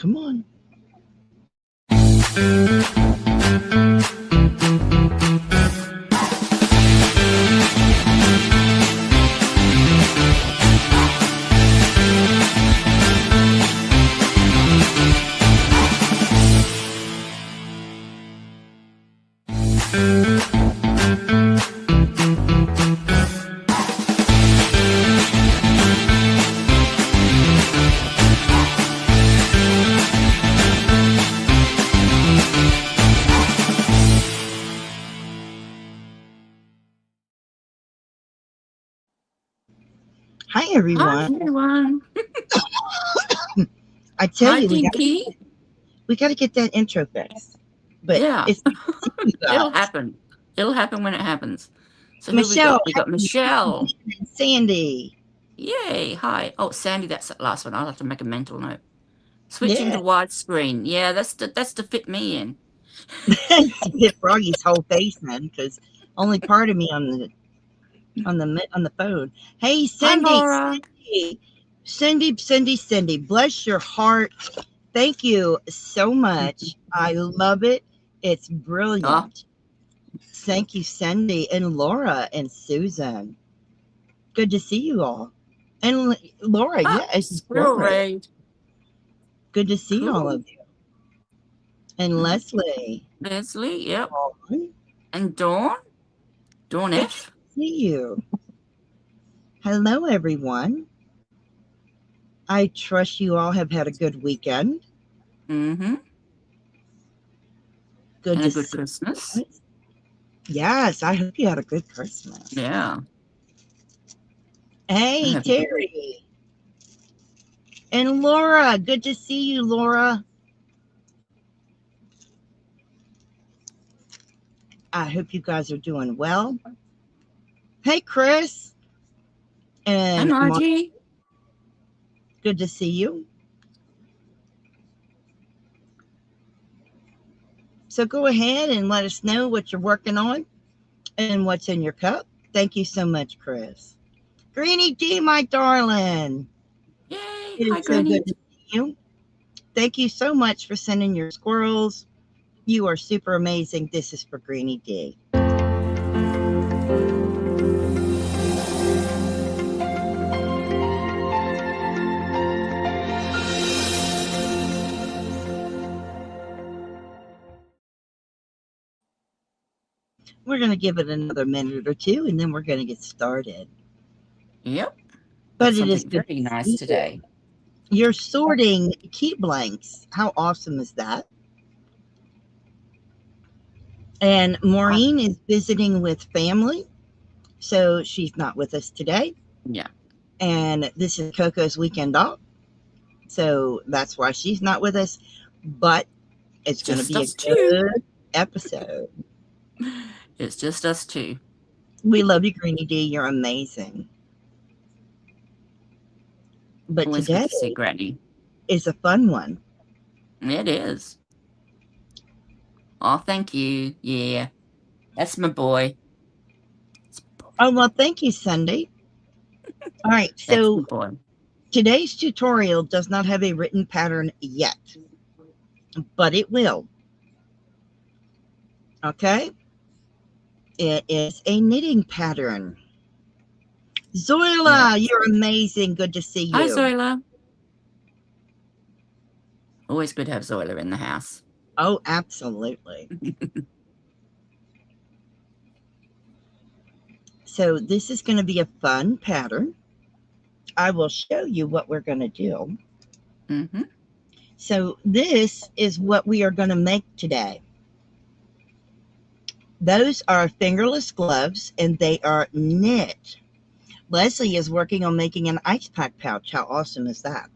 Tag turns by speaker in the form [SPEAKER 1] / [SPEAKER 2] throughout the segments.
[SPEAKER 1] Come on. Hi,
[SPEAKER 2] Hi,
[SPEAKER 1] everyone.
[SPEAKER 2] everyone.
[SPEAKER 1] I tell
[SPEAKER 2] Hi,
[SPEAKER 1] you,
[SPEAKER 2] Dinky.
[SPEAKER 1] we got to get that intro fixed. But
[SPEAKER 2] Yeah,
[SPEAKER 1] it's you
[SPEAKER 2] it'll
[SPEAKER 1] guys.
[SPEAKER 2] happen. It'll happen when it happens. So who we
[SPEAKER 1] Michelle,
[SPEAKER 2] got? We got Michelle.
[SPEAKER 1] and Sandy.
[SPEAKER 2] Yay. Hi. Oh, Sandy, that's the last one. I'll have to make a mental note. Switching
[SPEAKER 1] Yeah.
[SPEAKER 2] to widescreen. Yeah, that's to fit me in.
[SPEAKER 1] To fit Froggy's whole face in, because only part of me on the phone. Hey,
[SPEAKER 2] Hi,
[SPEAKER 1] Cindy,
[SPEAKER 2] Laura.
[SPEAKER 1] Cindy. Bless your heart. Thank you so much. I love it. It's
[SPEAKER 2] Oh,
[SPEAKER 1] brilliant. Thank you, Cindy and Laura and Susan. Good to see you all. And Laura, yes,
[SPEAKER 2] squirrel
[SPEAKER 1] Laura.
[SPEAKER 2] raid.
[SPEAKER 1] Good to see all
[SPEAKER 2] Cool.
[SPEAKER 1] of you. And Leslie.
[SPEAKER 2] Leslie, yep.
[SPEAKER 1] Dawn,
[SPEAKER 2] And Dawn. Dawn
[SPEAKER 1] good to
[SPEAKER 2] F.
[SPEAKER 1] see you. Hello, everyone. I trust you all have had a good weekend.
[SPEAKER 2] Mm-hmm.
[SPEAKER 1] Good
[SPEAKER 2] And
[SPEAKER 1] to
[SPEAKER 2] a good
[SPEAKER 1] see
[SPEAKER 2] Christmas.
[SPEAKER 1] you. Yes, I hope you had a good Christmas.
[SPEAKER 2] Yeah.
[SPEAKER 1] Hey, Terry. And Laura, good to see you, Laura. I hope you guys are doing well. Hey, Chris.
[SPEAKER 2] Hi,
[SPEAKER 1] And
[SPEAKER 2] Margie.
[SPEAKER 1] good to see you. So go ahead and let us know what you're working on and what's in your cup. Thank you so much, Chris. Greenie D, my darling.
[SPEAKER 2] Yay.
[SPEAKER 1] It
[SPEAKER 2] Hi,
[SPEAKER 1] is so
[SPEAKER 2] Granny.
[SPEAKER 1] good to see you. Thank you so much for sending your squirrels. You are super amazing. This is for Greenie D. We're going to give it another minute or two and then we're going to get started.
[SPEAKER 2] Yep.
[SPEAKER 1] But
[SPEAKER 2] Got
[SPEAKER 1] it is
[SPEAKER 2] something
[SPEAKER 1] good
[SPEAKER 2] very
[SPEAKER 1] to
[SPEAKER 2] nice
[SPEAKER 1] see you.
[SPEAKER 2] today.
[SPEAKER 1] You're sorting key blanks. How awesome is that? And Maureen is visiting with family, so she's not with us today.
[SPEAKER 2] Yeah.
[SPEAKER 1] And this is Coco's weekend off, so that's why she's not with us. But it's going to
[SPEAKER 2] Just
[SPEAKER 1] be a
[SPEAKER 2] us two.
[SPEAKER 1] good episode.
[SPEAKER 2] It's just us two.
[SPEAKER 1] We love you, Greenie D. You're amazing. But
[SPEAKER 2] Always good
[SPEAKER 1] today
[SPEAKER 2] to see Granny.
[SPEAKER 1] is a fun one.
[SPEAKER 2] It is. Oh, thank you. Yeah. That's my boy.
[SPEAKER 1] Oh, well, thank you, Sunday. All right,
[SPEAKER 2] That's my
[SPEAKER 1] so
[SPEAKER 2] boy.
[SPEAKER 1] today's tutorial does not have a written pattern yet, but it will. Okay? It is a knitting pattern. Zoila,
[SPEAKER 2] Yep.
[SPEAKER 1] you're amazing. Good to see
[SPEAKER 2] Hi,
[SPEAKER 1] you.
[SPEAKER 2] Zoila. Always good to have Zoila in the house.
[SPEAKER 1] Oh, absolutely. So this is going to be a fun pattern. I will show you what we're going to do.
[SPEAKER 2] Mm-hmm.
[SPEAKER 1] So this is what we are going to make today. Those are fingerless gloves and they are knit. Leslie is working on making an ice pack pouch. How awesome is that?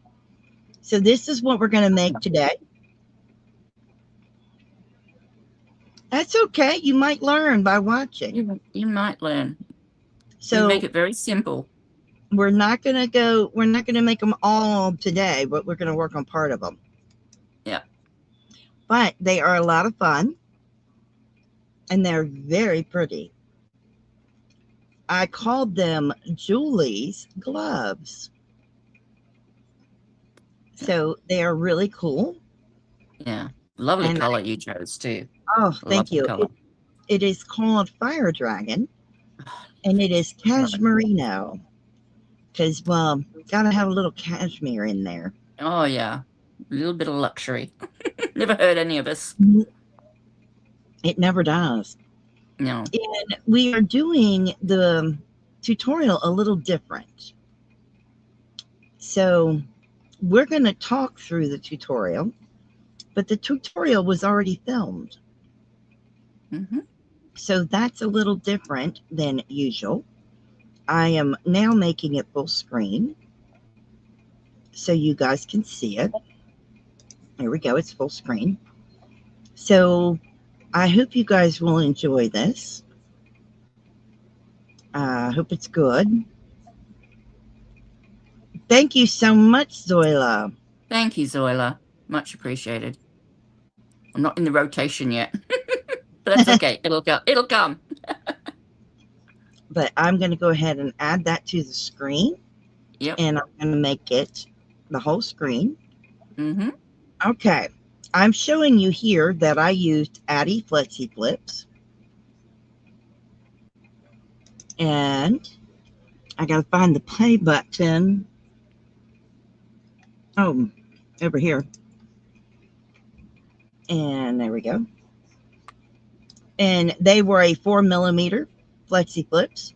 [SPEAKER 1] So this is what we're going to make today. That's okay. You might learn by watching.
[SPEAKER 2] You might learn. We
[SPEAKER 1] So
[SPEAKER 2] make it very simple.
[SPEAKER 1] we're not going to make them all today, but we're going to work on part of them.
[SPEAKER 2] Yeah.
[SPEAKER 1] But they are a lot of fun and they're very pretty. I called them Julie's gloves. So they are really cool.
[SPEAKER 2] Yeah. Lovely
[SPEAKER 1] And
[SPEAKER 2] color you chose too.
[SPEAKER 1] oh, thank
[SPEAKER 2] Lovely
[SPEAKER 1] you.
[SPEAKER 2] color.
[SPEAKER 1] It is called Fire Dragon, and it is
[SPEAKER 2] Love it.
[SPEAKER 1] cashmerino. Because, well, gotta have a little cashmere in there.
[SPEAKER 2] Oh yeah. A little bit of luxury. Never hurt any of us.
[SPEAKER 1] It never does.
[SPEAKER 2] No.
[SPEAKER 1] And we are doing the tutorial a little different. So we're going to talk through the tutorial, but the tutorial was already filmed.
[SPEAKER 2] Mm-hmm.
[SPEAKER 1] So that's a little different than usual. I am now making it full screen so you guys can see it. There we go, it's full screen. So I hope you guys will enjoy this. I hope it's good. Thank you so much, Zoila.
[SPEAKER 2] Thank you, Zoila. Much appreciated. I'm not in the rotation yet. But that's okay. It'll go. It'll come.
[SPEAKER 1] But I'm going to go ahead and add that to the screen.
[SPEAKER 2] Yep.
[SPEAKER 1] And I'm going to make it the whole screen.
[SPEAKER 2] Mm-hmm.
[SPEAKER 1] Okay. I'm showing you here that I used Addy Flexi Flips. And I got to find the play button. Oh, over here. And there we go. And they were a 4mm Flexi Flips.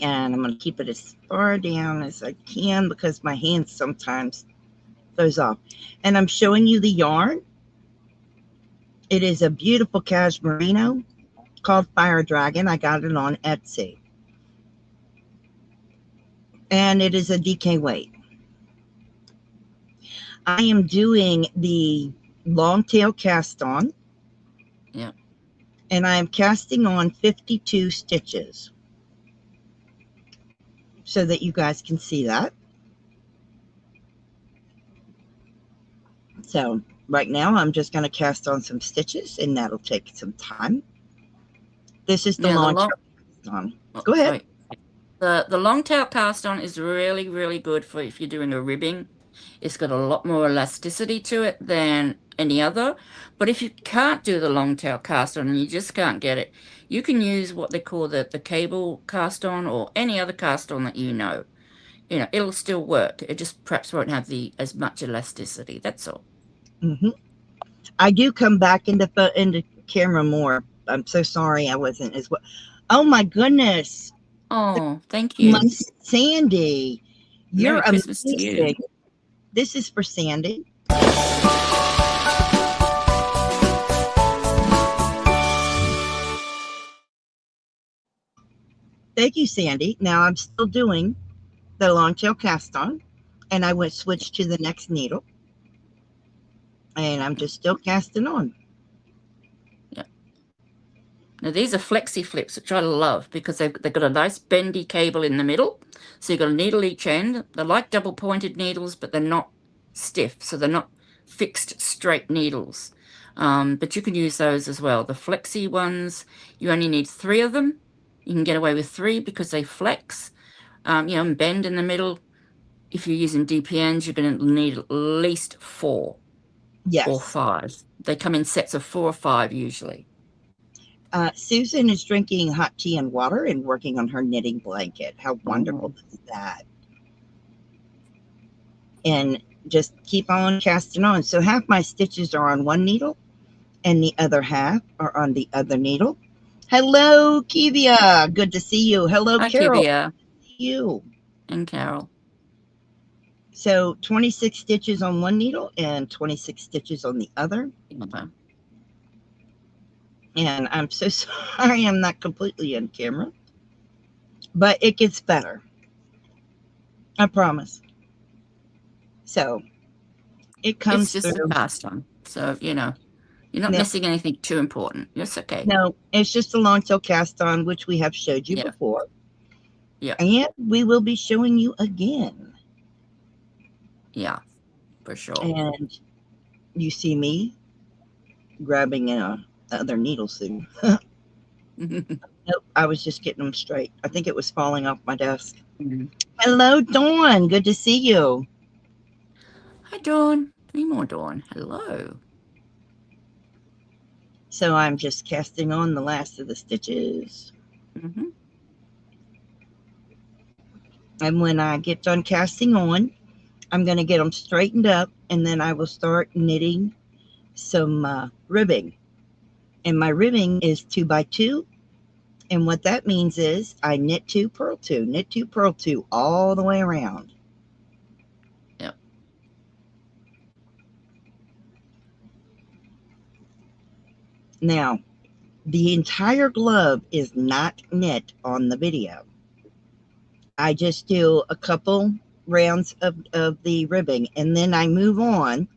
[SPEAKER 1] And I'm going to keep it as far down as I can because my hand sometimes goes off. And I'm showing you the yarn. It is a beautiful cashmerino called Fire Dragon. I got it on Etsy. And it is a DK weight. I am doing the long tail cast on.
[SPEAKER 2] Yeah.
[SPEAKER 1] And I am casting on 52 stitches so that you guys can see that. So right now I'm just going to cast on some stitches and that'll take some time. This is the long tail cast on. Go ahead.
[SPEAKER 2] Sorry. The long tail cast on is really, really good for if you're doing a ribbing. It's got a lot more elasticity to it than any other. But if you can't do the long tail cast on and you just can't get it, you can use what they call the cable cast on or any other cast on that you know. You know, it'll still work. It just perhaps won't have the as much elasticity. That's all.
[SPEAKER 1] Mm-hmm. I do come back into camera more. I'm so sorry I wasn't as well. Oh my goodness.
[SPEAKER 2] Oh, thank
[SPEAKER 1] My
[SPEAKER 2] you.
[SPEAKER 1] Sandy. You're
[SPEAKER 2] Merry Christmas to you.
[SPEAKER 1] amazing. This is for Sandy. Thank you, Sandy. Now I'm still doing the long tail cast on, and I went switch to the next needle, and I'm just still casting on.
[SPEAKER 2] Yeah. Now these are flexi flips, which I love because they've got a nice bendy cable in the middle. So you've got a needle each end. They're like double pointed needles, but they're not stiff. So they're not fixed straight needles. But you can use those as well. The flexi ones, you only need 3 of them. You can get away with 3 because they flex, and bend in the middle. If you're using DPNs, you're going to need at least 4
[SPEAKER 1] Yes.
[SPEAKER 2] or 5. They come in sets of 4 or 5 usually.
[SPEAKER 1] Susan is drinking hot tea and water and working on her knitting blanket. How wonderful is that? And just keep on casting on. So half my stitches are on one needle and the other half are on the other needle. Hello, Kivia. Good to see you. Hello,
[SPEAKER 2] Hi,
[SPEAKER 1] Carol.
[SPEAKER 2] Kivia.
[SPEAKER 1] You.
[SPEAKER 2] And Carol.
[SPEAKER 1] So 26 stitches on one needle and 26 stitches on the other.
[SPEAKER 2] Okay.
[SPEAKER 1] And I'm so sorry I'm not completely in camera, but it gets better. I promise. So it comes
[SPEAKER 2] It's just
[SPEAKER 1] through.
[SPEAKER 2] a cast on. So, you're not missing anything too important. It's okay.
[SPEAKER 1] No, it's just a long tail cast on, which we have showed you before.
[SPEAKER 2] Yeah.
[SPEAKER 1] And we will be showing you again.
[SPEAKER 2] Yeah, for sure.
[SPEAKER 1] And you see me grabbing other needle soon. Nope, I was just getting them straight. I think it was falling off my desk. Hello, Dawn. Good to see you.
[SPEAKER 2] Hi, Dawn. Any more, Dawn? Hello.
[SPEAKER 1] So I'm just casting on the last of the stitches.
[SPEAKER 2] Mm-hmm.
[SPEAKER 1] And when I get done casting on, I'm going to get them straightened up, and then I will start knitting some ribbing. And my ribbing is 2x2. And what that means is I knit 2, purl 2, knit 2, purl 2 all the way around.
[SPEAKER 2] Yep.
[SPEAKER 1] Now, the entire glove is not knit on the video. I just do a couple rounds of the ribbing, and then I move on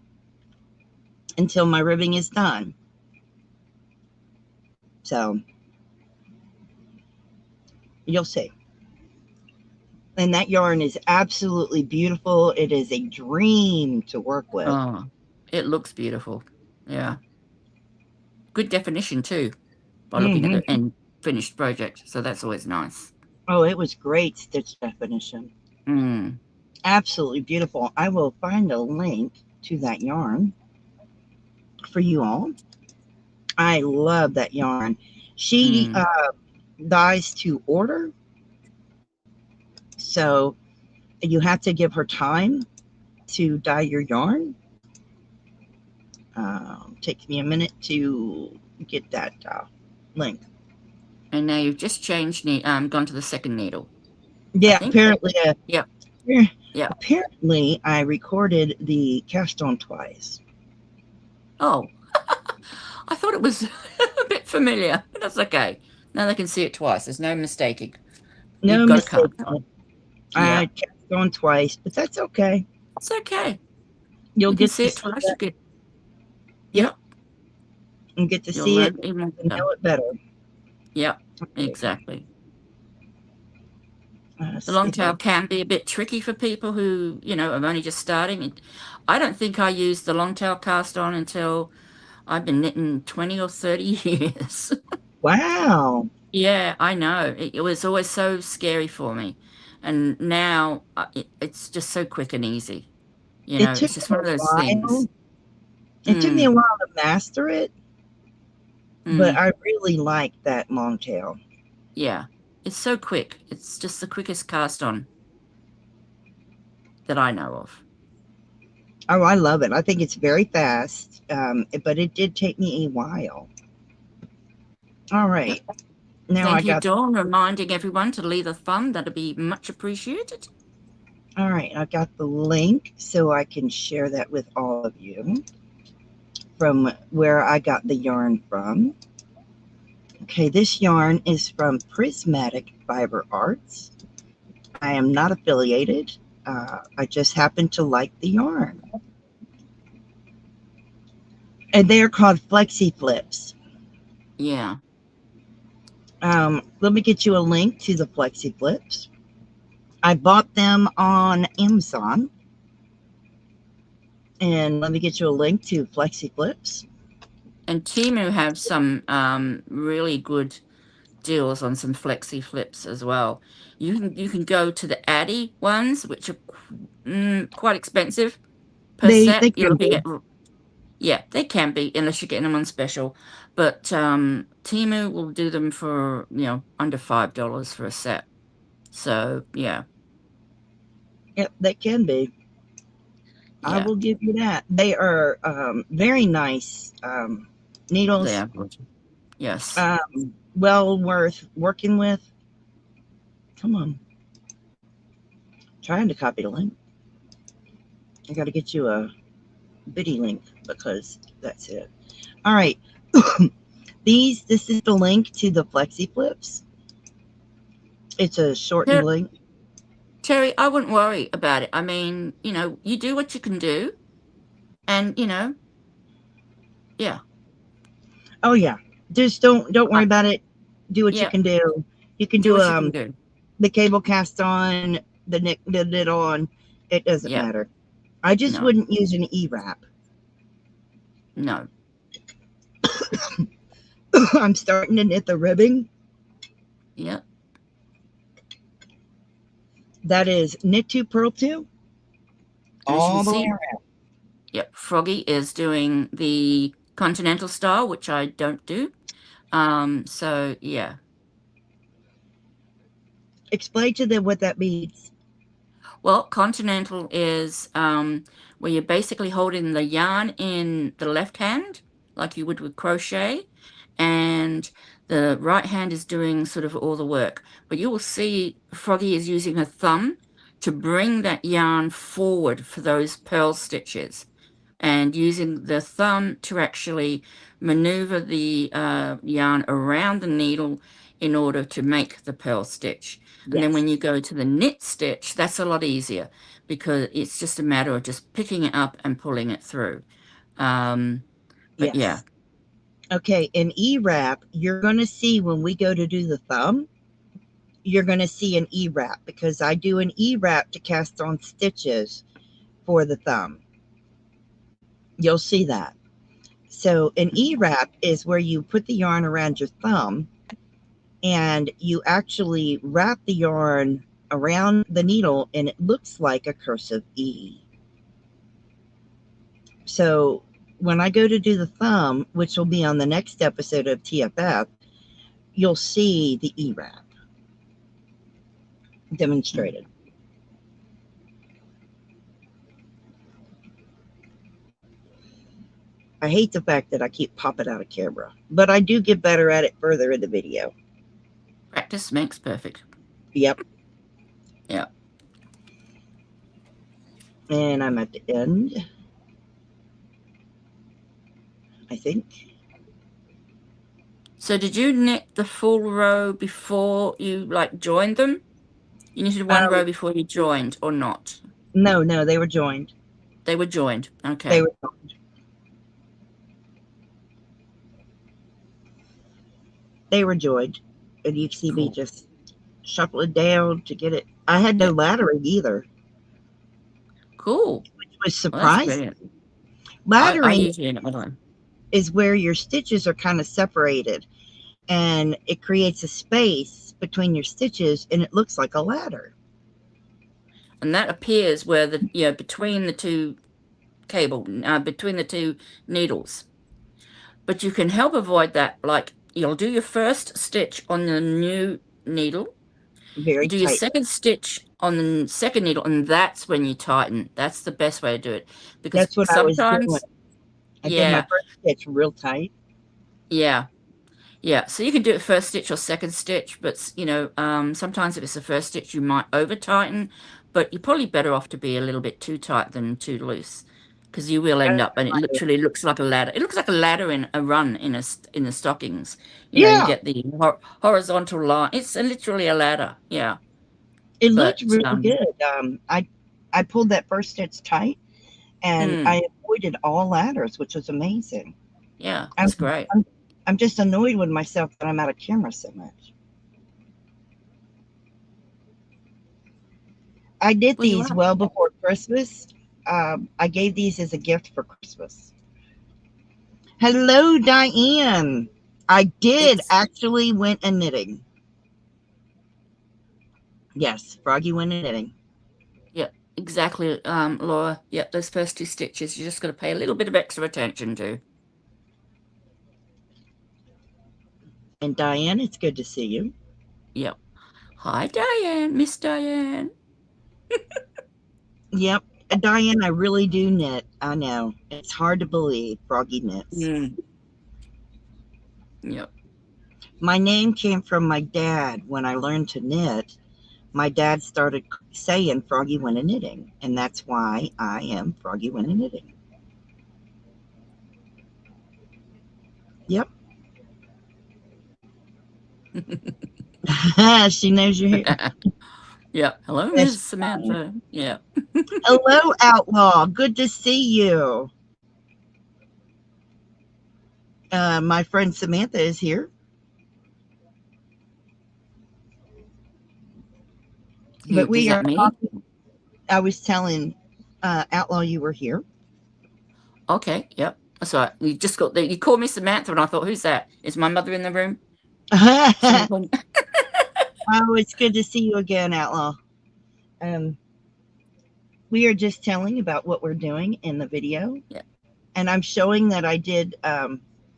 [SPEAKER 1] until my ribbing is done. So you'll see. And that yarn is absolutely beautiful. It is a dream to work with.
[SPEAKER 2] Oh, it looks beautiful. Yeah. Good definition too, by looking at the end finished project. So that's always nice.
[SPEAKER 1] Oh, it was great stitch definition. Absolutely beautiful. I will find a link to that yarn for you all. I love that yarn. She dyes to order. So you have to give her time to dye your yarn. Takes me a minute to get that link.
[SPEAKER 2] And now you've just changed, gone to the second needle.
[SPEAKER 1] Yeah, apparently.
[SPEAKER 2] Yeah.
[SPEAKER 1] Apparently, I recorded the cast on twice.
[SPEAKER 2] Oh, I thought it was a bit familiar, but that's okay. Now they can see it twice. There's no mistaking.
[SPEAKER 1] No mistake. I cast on twice, but that's okay.
[SPEAKER 2] It's okay.
[SPEAKER 1] You'll get
[SPEAKER 2] to see it twice. You get.
[SPEAKER 1] Yep. And get to see it and know it better.
[SPEAKER 2] Yep, exactly. The long tail can be a bit tricky for people who, are only just starting. I don't think I used the long tail cast on until I've been knitting 20 or 30 years.
[SPEAKER 1] Wow.
[SPEAKER 2] Yeah, I know. It was always so scary for me. And now it's just so quick and easy. It's just one of those things.
[SPEAKER 1] It took me a while to master it, but I really like that long tail.
[SPEAKER 2] Yeah, it's so quick. It's just the quickest cast on that I know of.
[SPEAKER 1] Oh, I love it. I think it's very fast, but it did take me a while. All right.
[SPEAKER 2] Yep.
[SPEAKER 1] Now
[SPEAKER 2] Thank you, Dawn, reminding everyone to leave a thumb. That'd be much appreciated.
[SPEAKER 1] All right. I got the link so I can share that with all of you from where I got the yarn from. Okay, this yarn is from Prismatic Fiber Arts. I am not affiliated. I just happen to like the yarn. And they're called Flexi Flips.
[SPEAKER 2] Yeah.
[SPEAKER 1] Let me get you a link to the Flexi Flips. I bought them on Amazon. And let me get you a link to Flexi Flips.
[SPEAKER 2] And Temu have some really good deals on some Flexi Flips as well. You can go to the Addy ones, which are quite expensive per set. You're looking at, yeah, they can be unless you're getting them on special. But Temu will do them for under $5 for a set. So yeah.
[SPEAKER 1] Yep, they can be. Yeah. I will give you that. They are very nice needles.
[SPEAKER 2] They are good. Yes.
[SPEAKER 1] Well worth working with. Come on. Trying to copy the link. I got to get you a bitty link because that's it. All right. This is the link to the Flexi Flips. It's a shortened link.
[SPEAKER 2] Terry, I wouldn't worry about it. I mean, you do what you can do. And, yeah.
[SPEAKER 1] Oh, yeah. Just don't worry about it. Do what you can do. You can do the cable cast on, the knit on. It doesn't matter. I just wouldn't use an E-wrap.
[SPEAKER 2] No.
[SPEAKER 1] I'm starting to knit the ribbing.
[SPEAKER 2] Yep.
[SPEAKER 1] That is knit 2, purl 2. All the way around.
[SPEAKER 2] Yep, Froggy is doing the continental style, which I don't do. So yeah.
[SPEAKER 1] Explain to them what that means.
[SPEAKER 2] Well, continental is where you're basically holding the yarn in the left hand, like you would with crochet, and the right hand is doing sort of all the work. But you will see Froggy is using her thumb to bring that yarn forward for those purl stitches, and using the thumb to actually maneuver the yarn around the needle in order to make the purl stitch. Yes. And then when you go to the knit stitch, that's a lot easier because it's just a matter of just picking it up and pulling it through. But yes. Yeah.
[SPEAKER 1] Okay, in E-wrap, you're going to see when we go to do the thumb, you're going to see an E-wrap because I do an E-wrap to cast on stitches for the thumb. You'll see that. So an E-wrap is where you put the yarn around your thumb and you actually wrap the yarn around the needle and it looks like a cursive E. So when I go to do the thumb, which will be on the next episode of TFF, you'll see the E-wrap demonstrated. I hate the fact that I keep popping out of camera, but I do get better at it further in the video.
[SPEAKER 2] Practice makes perfect.
[SPEAKER 1] Yep.
[SPEAKER 2] Yeah.
[SPEAKER 1] And I'm at the end, I think.
[SPEAKER 2] So did you knit the full row before you like joined them? You knitted one row before you joined or not?
[SPEAKER 1] No, they were joined.
[SPEAKER 2] They were joined. Okay.
[SPEAKER 1] They were joined. They were joined. And you see me just shuffling down to get it. I had no laddering either.
[SPEAKER 2] Cool.
[SPEAKER 1] Which was surprising. Laddering is where your stitches are kind of separated and it creates a space between your stitches and it looks like a ladder.
[SPEAKER 2] And that appears where the, between the two between the two needles. But you can help avoid that. Like you'll do your first stitch on the new needle.
[SPEAKER 1] Very
[SPEAKER 2] do
[SPEAKER 1] tight.
[SPEAKER 2] Your second stitch on the second needle, and that's when you tighten. That's the best way to do it. Because
[SPEAKER 1] that's what
[SPEAKER 2] sometimes,
[SPEAKER 1] I was doing. I did my first stitch real tight.
[SPEAKER 2] Yeah. Yeah, so you can do it first stitch or second stitch, but sometimes if it's the first stitch, you might over tighten, but you're probably better off to be a little bit too tight than too loose, because you will end up, and it literally looks like a ladder. It looks like a ladder in a run in the stockings. You get the horizontal line. It's literally a ladder. Yeah,
[SPEAKER 1] it looked really good. I pulled that first stitch tight, and I avoided all ladders, which was amazing.
[SPEAKER 2] Yeah, that's great.
[SPEAKER 1] I'm just annoyed with myself that I'm out of camera so much. I did these well before Christmas. I gave these as a gift for Christmas. Hello, Diane. I did actually went a knitting. Yes, Froggy went a knitting.
[SPEAKER 2] Yeah, exactly, Laura. Yep, those first two stitches, you just got to pay a little bit of extra attention to.
[SPEAKER 1] And Diane, it's good to see you.
[SPEAKER 2] Yep. Hi, Diane. Miss Diane.
[SPEAKER 1] Yep. Diane, I really do knit. I know. It's hard to believe Froggy knits.
[SPEAKER 2] Yep.
[SPEAKER 1] My name came from my dad. When I learned to knit, my dad started saying Froggy went a knitting. And that's why I am Froggy went a knitting. Yep. She knows you're here.
[SPEAKER 2] Yeah. Hello, Miss Samantha. Yeah.
[SPEAKER 1] Hello, Outlaw. Good to see you. My friend Samantha is here. But we are talking. I was telling Outlaw you were here.
[SPEAKER 2] Okay. Yep. That's right. You just got there. You called me Samantha, and I thought, who's that? Is my mother in the room?
[SPEAKER 1] Oh, it's good to see you again, Outlaw. we are just telling about what we're doing in the video.
[SPEAKER 2] Yeah.
[SPEAKER 1] And I'm showing that I did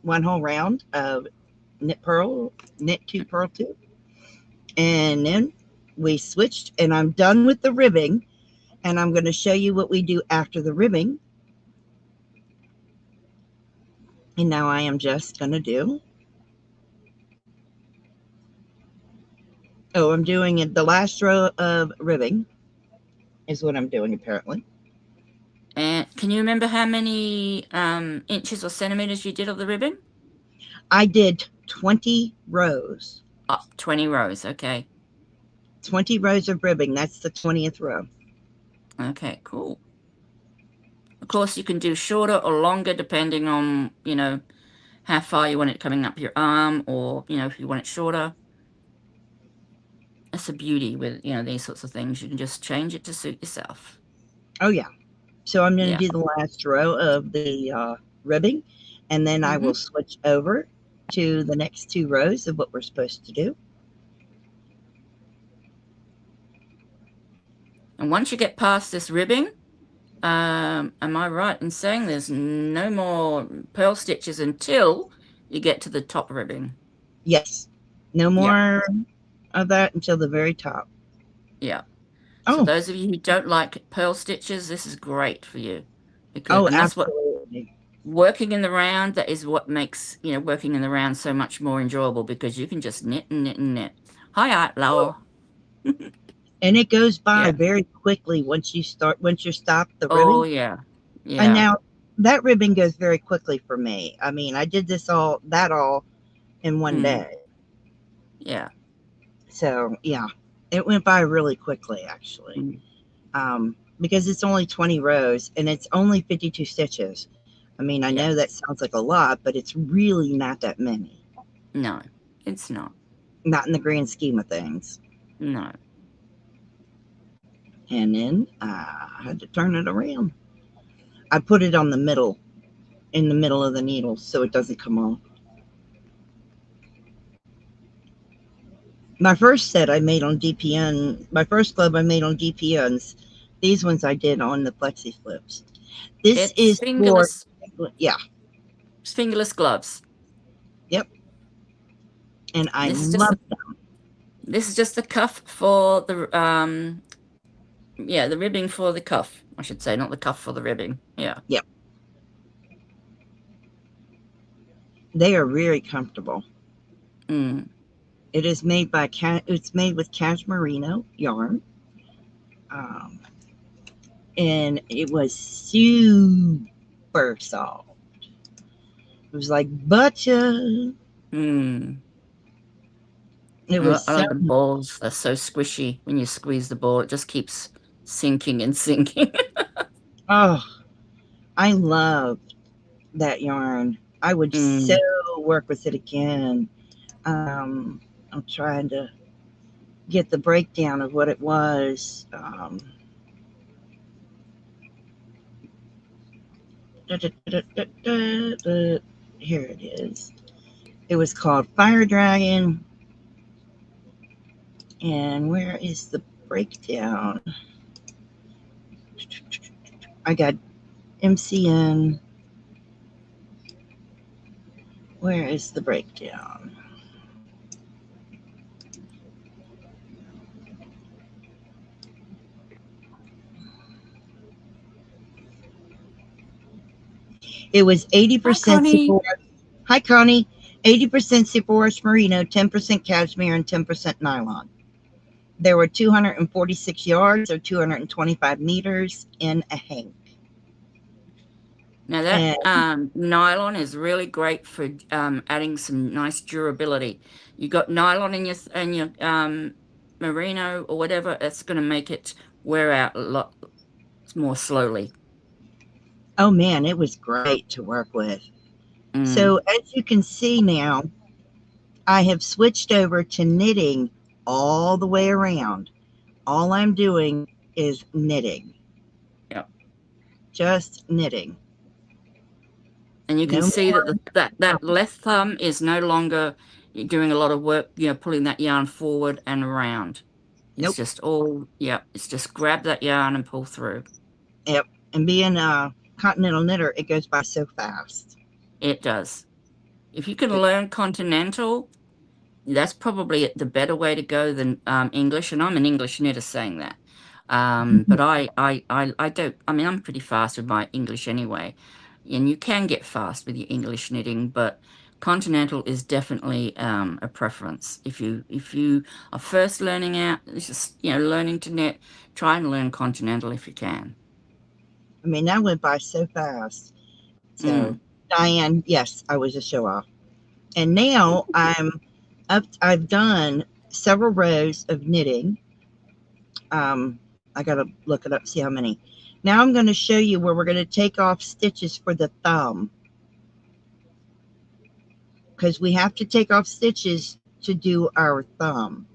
[SPEAKER 1] one whole round of knit two, purl two. And then we switched, and I'm done with the ribbing. And I'm going to show you what we do after the ribbing. And now I am just going to do. Oh, I'm doing it. The last row of ribbing is what I'm doing apparently.
[SPEAKER 2] And can you remember how many inches or centimeters you did of the ribbon?
[SPEAKER 1] I did 20 rows.
[SPEAKER 2] 20 rows. Okay.
[SPEAKER 1] 20 rows of ribbing. That's the 20th row.
[SPEAKER 2] Okay, cool. Of course, you can do shorter or longer depending on, you know, how far you want it coming up your arm, or, you know, if you want it shorter. That's a beauty with, you know, these sorts of things. You can just change it to suit yourself.
[SPEAKER 1] Oh, yeah. So I'm going to do the last row of the ribbing, and then I will switch over to the next 2 rows of what we're supposed to do.
[SPEAKER 2] And once you get past this ribbing, am I right in saying there's no more purl stitches until you get to the top ribbing?
[SPEAKER 1] Yes. No more of that until the very top.
[SPEAKER 2] Yeah. So those of you who don't like purl stitches, this is great for you. Because, and that's
[SPEAKER 1] absolutely.
[SPEAKER 2] Working in the round, that is what makes, you know, working in the round so much more enjoyable, because you can just knit and knit and knit. Hi, Art Laura.
[SPEAKER 1] And it goes by very quickly once you stop the ribbing.
[SPEAKER 2] Oh, yeah. Yeah.
[SPEAKER 1] And now that ribbing goes very quickly for me. I mean, I did all in one day.
[SPEAKER 2] Yeah.
[SPEAKER 1] So, yeah, it went by really quickly, actually. Because it's only 20 rows and it's only 52 stitches. I mean, I know that sounds like a lot, but it's really not that many.
[SPEAKER 2] No, it's not.
[SPEAKER 1] Not in the grand scheme of things.
[SPEAKER 2] No.
[SPEAKER 1] And then I had to turn it around. I put it on the middle, in the middle of the needle, so it doesn't come off. My first set I made on DPN, my first glove I made on DPNs. These ones I did on the flexi flips. This is
[SPEAKER 2] fingerless.
[SPEAKER 1] It's
[SPEAKER 2] fingerless gloves.
[SPEAKER 1] Yep. And I love them.
[SPEAKER 2] This is just the cuff for the the ribbing for the cuff, I should say, not the cuff for the ribbing. Yeah.
[SPEAKER 1] Yep. They are very comfortable. It is made by it's made with cashmerino yarn. And it was super soft. It was like butter. It was
[SPEAKER 2] I like the balls. They're so squishy. When you squeeze the ball, it just keeps sinking and sinking.
[SPEAKER 1] Oh, I love that yarn. I would so work with it again. I'm trying to get the breakdown of what it was. Here it is. It was called Fire Dragon. And where is the breakdown? I got MCN. Where is the breakdown? It was 80% Sephora. Hi, Connie. 80% Sephora merino, 10% cashmere, and 10% nylon. There were 246 yards or 225 meters in a hank.
[SPEAKER 2] Now that nylon is really great for adding some nice durability. You got nylon in your merino or whatever, it's going to make it wear out a lot more slowly.
[SPEAKER 1] Oh man, it was great to work with. So as you can see now, I have switched over to knitting all the way around. All I'm doing is knitting.
[SPEAKER 2] Yep.
[SPEAKER 1] Just knitting.
[SPEAKER 2] And you can see that left thumb is no longer doing a lot of work, you know, pulling that yarn forward and around. It's just all, it's just grab that yarn and pull through.
[SPEAKER 1] Yep. And being a continental knitter, it goes by so fast.
[SPEAKER 2] It does. If you can learn continental, that's probably the better way to go than English. And I'm an English knitter saying that. But I don't, I mean, I'm pretty fast with my English anyway. And you can get fast with your English knitting, but continental is definitely a preference. If you are first learning out, it's just, learning to knit, try and learn continental if you can.
[SPEAKER 1] I mean, that went by so fast. So, Diane, yes, I was a show off. And now I'm up, I've done several rows of knitting. I got to look it up, see how many. Now I'm going to show you where we're going to take off stitches for the thumb. Because we have to take off stitches to do our thumb.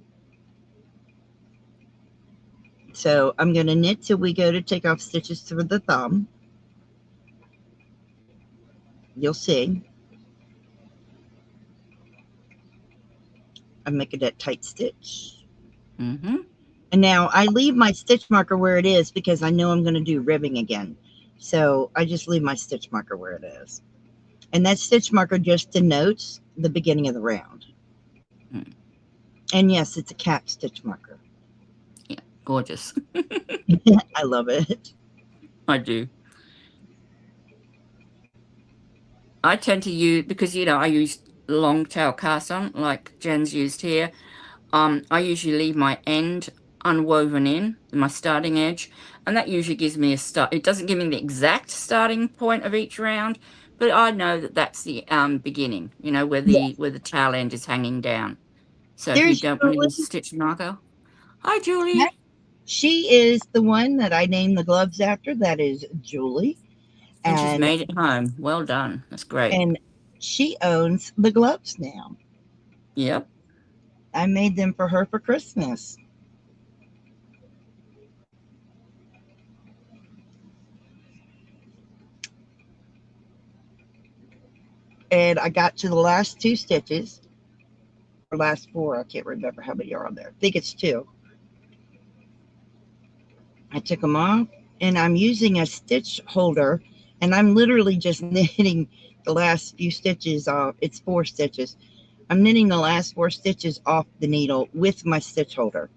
[SPEAKER 1] So I'm going to knit till we go to take off stitches for the thumb. You'll see. I'm making that tight stitch. And now I leave my stitch marker where it is because I know I'm going to do ribbing again. So I just leave my stitch marker where it is. And that stitch marker just denotes the beginning of the round. And yes, it's a cat stitch marker.
[SPEAKER 2] Yeah, gorgeous.
[SPEAKER 1] I love it.
[SPEAKER 2] I do. I tend to use, because, I use long tail cast on like Jen's used here. I usually leave my end unwoven in, my starting edge, and that usually gives me a start. It doesn't give me the exact starting point of each round, but I know that that's the beginning, where the tail end is hanging down. So if you don't want to use a stitch marker. Hi, Julie.
[SPEAKER 1] She is the one that I named the gloves after. That is Julie.
[SPEAKER 2] And she's made it home. Well done. That's great.
[SPEAKER 1] And she owns the gloves now.
[SPEAKER 2] Yep.
[SPEAKER 1] I made them for her for Christmas. And I got to the last 2 stitches, or last 4. I can't remember how many are on there. I think it's 2. I took them off, and I'm using a stitch holder, and I'm literally just knitting the last few stitches off. It's 4 stitches. I'm knitting the last 4 stitches off the needle with my stitch holder.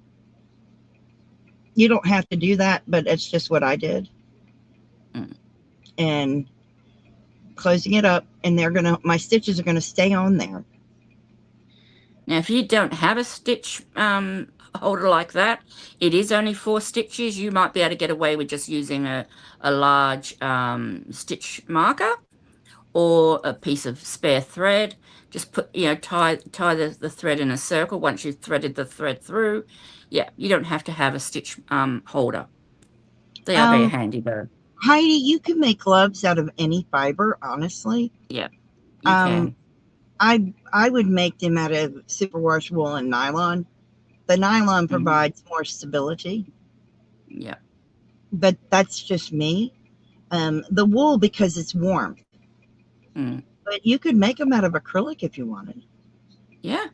[SPEAKER 1] You don't have to do that, but it's just what I did. And closing it up, and my stitches are gonna stay on there.
[SPEAKER 2] Now, if you don't have a stitch holder like that, it is only 4 stitches. You might be able to get away with just using a large stitch marker or a piece of spare thread. Just put, tie the thread in a circle once you've threaded the thread through. Yeah, you don't have to have a stitch holder. They are very handy though.
[SPEAKER 1] Heidi, you can make gloves out of any fiber, honestly.
[SPEAKER 2] Yeah, you can.
[SPEAKER 1] I would make them out of superwash wool and nylon. The nylon provides more stability.
[SPEAKER 2] Yeah.
[SPEAKER 1] But that's just me. The wool, because it's warm. But you could make them out of acrylic if you wanted.
[SPEAKER 2] Yeah.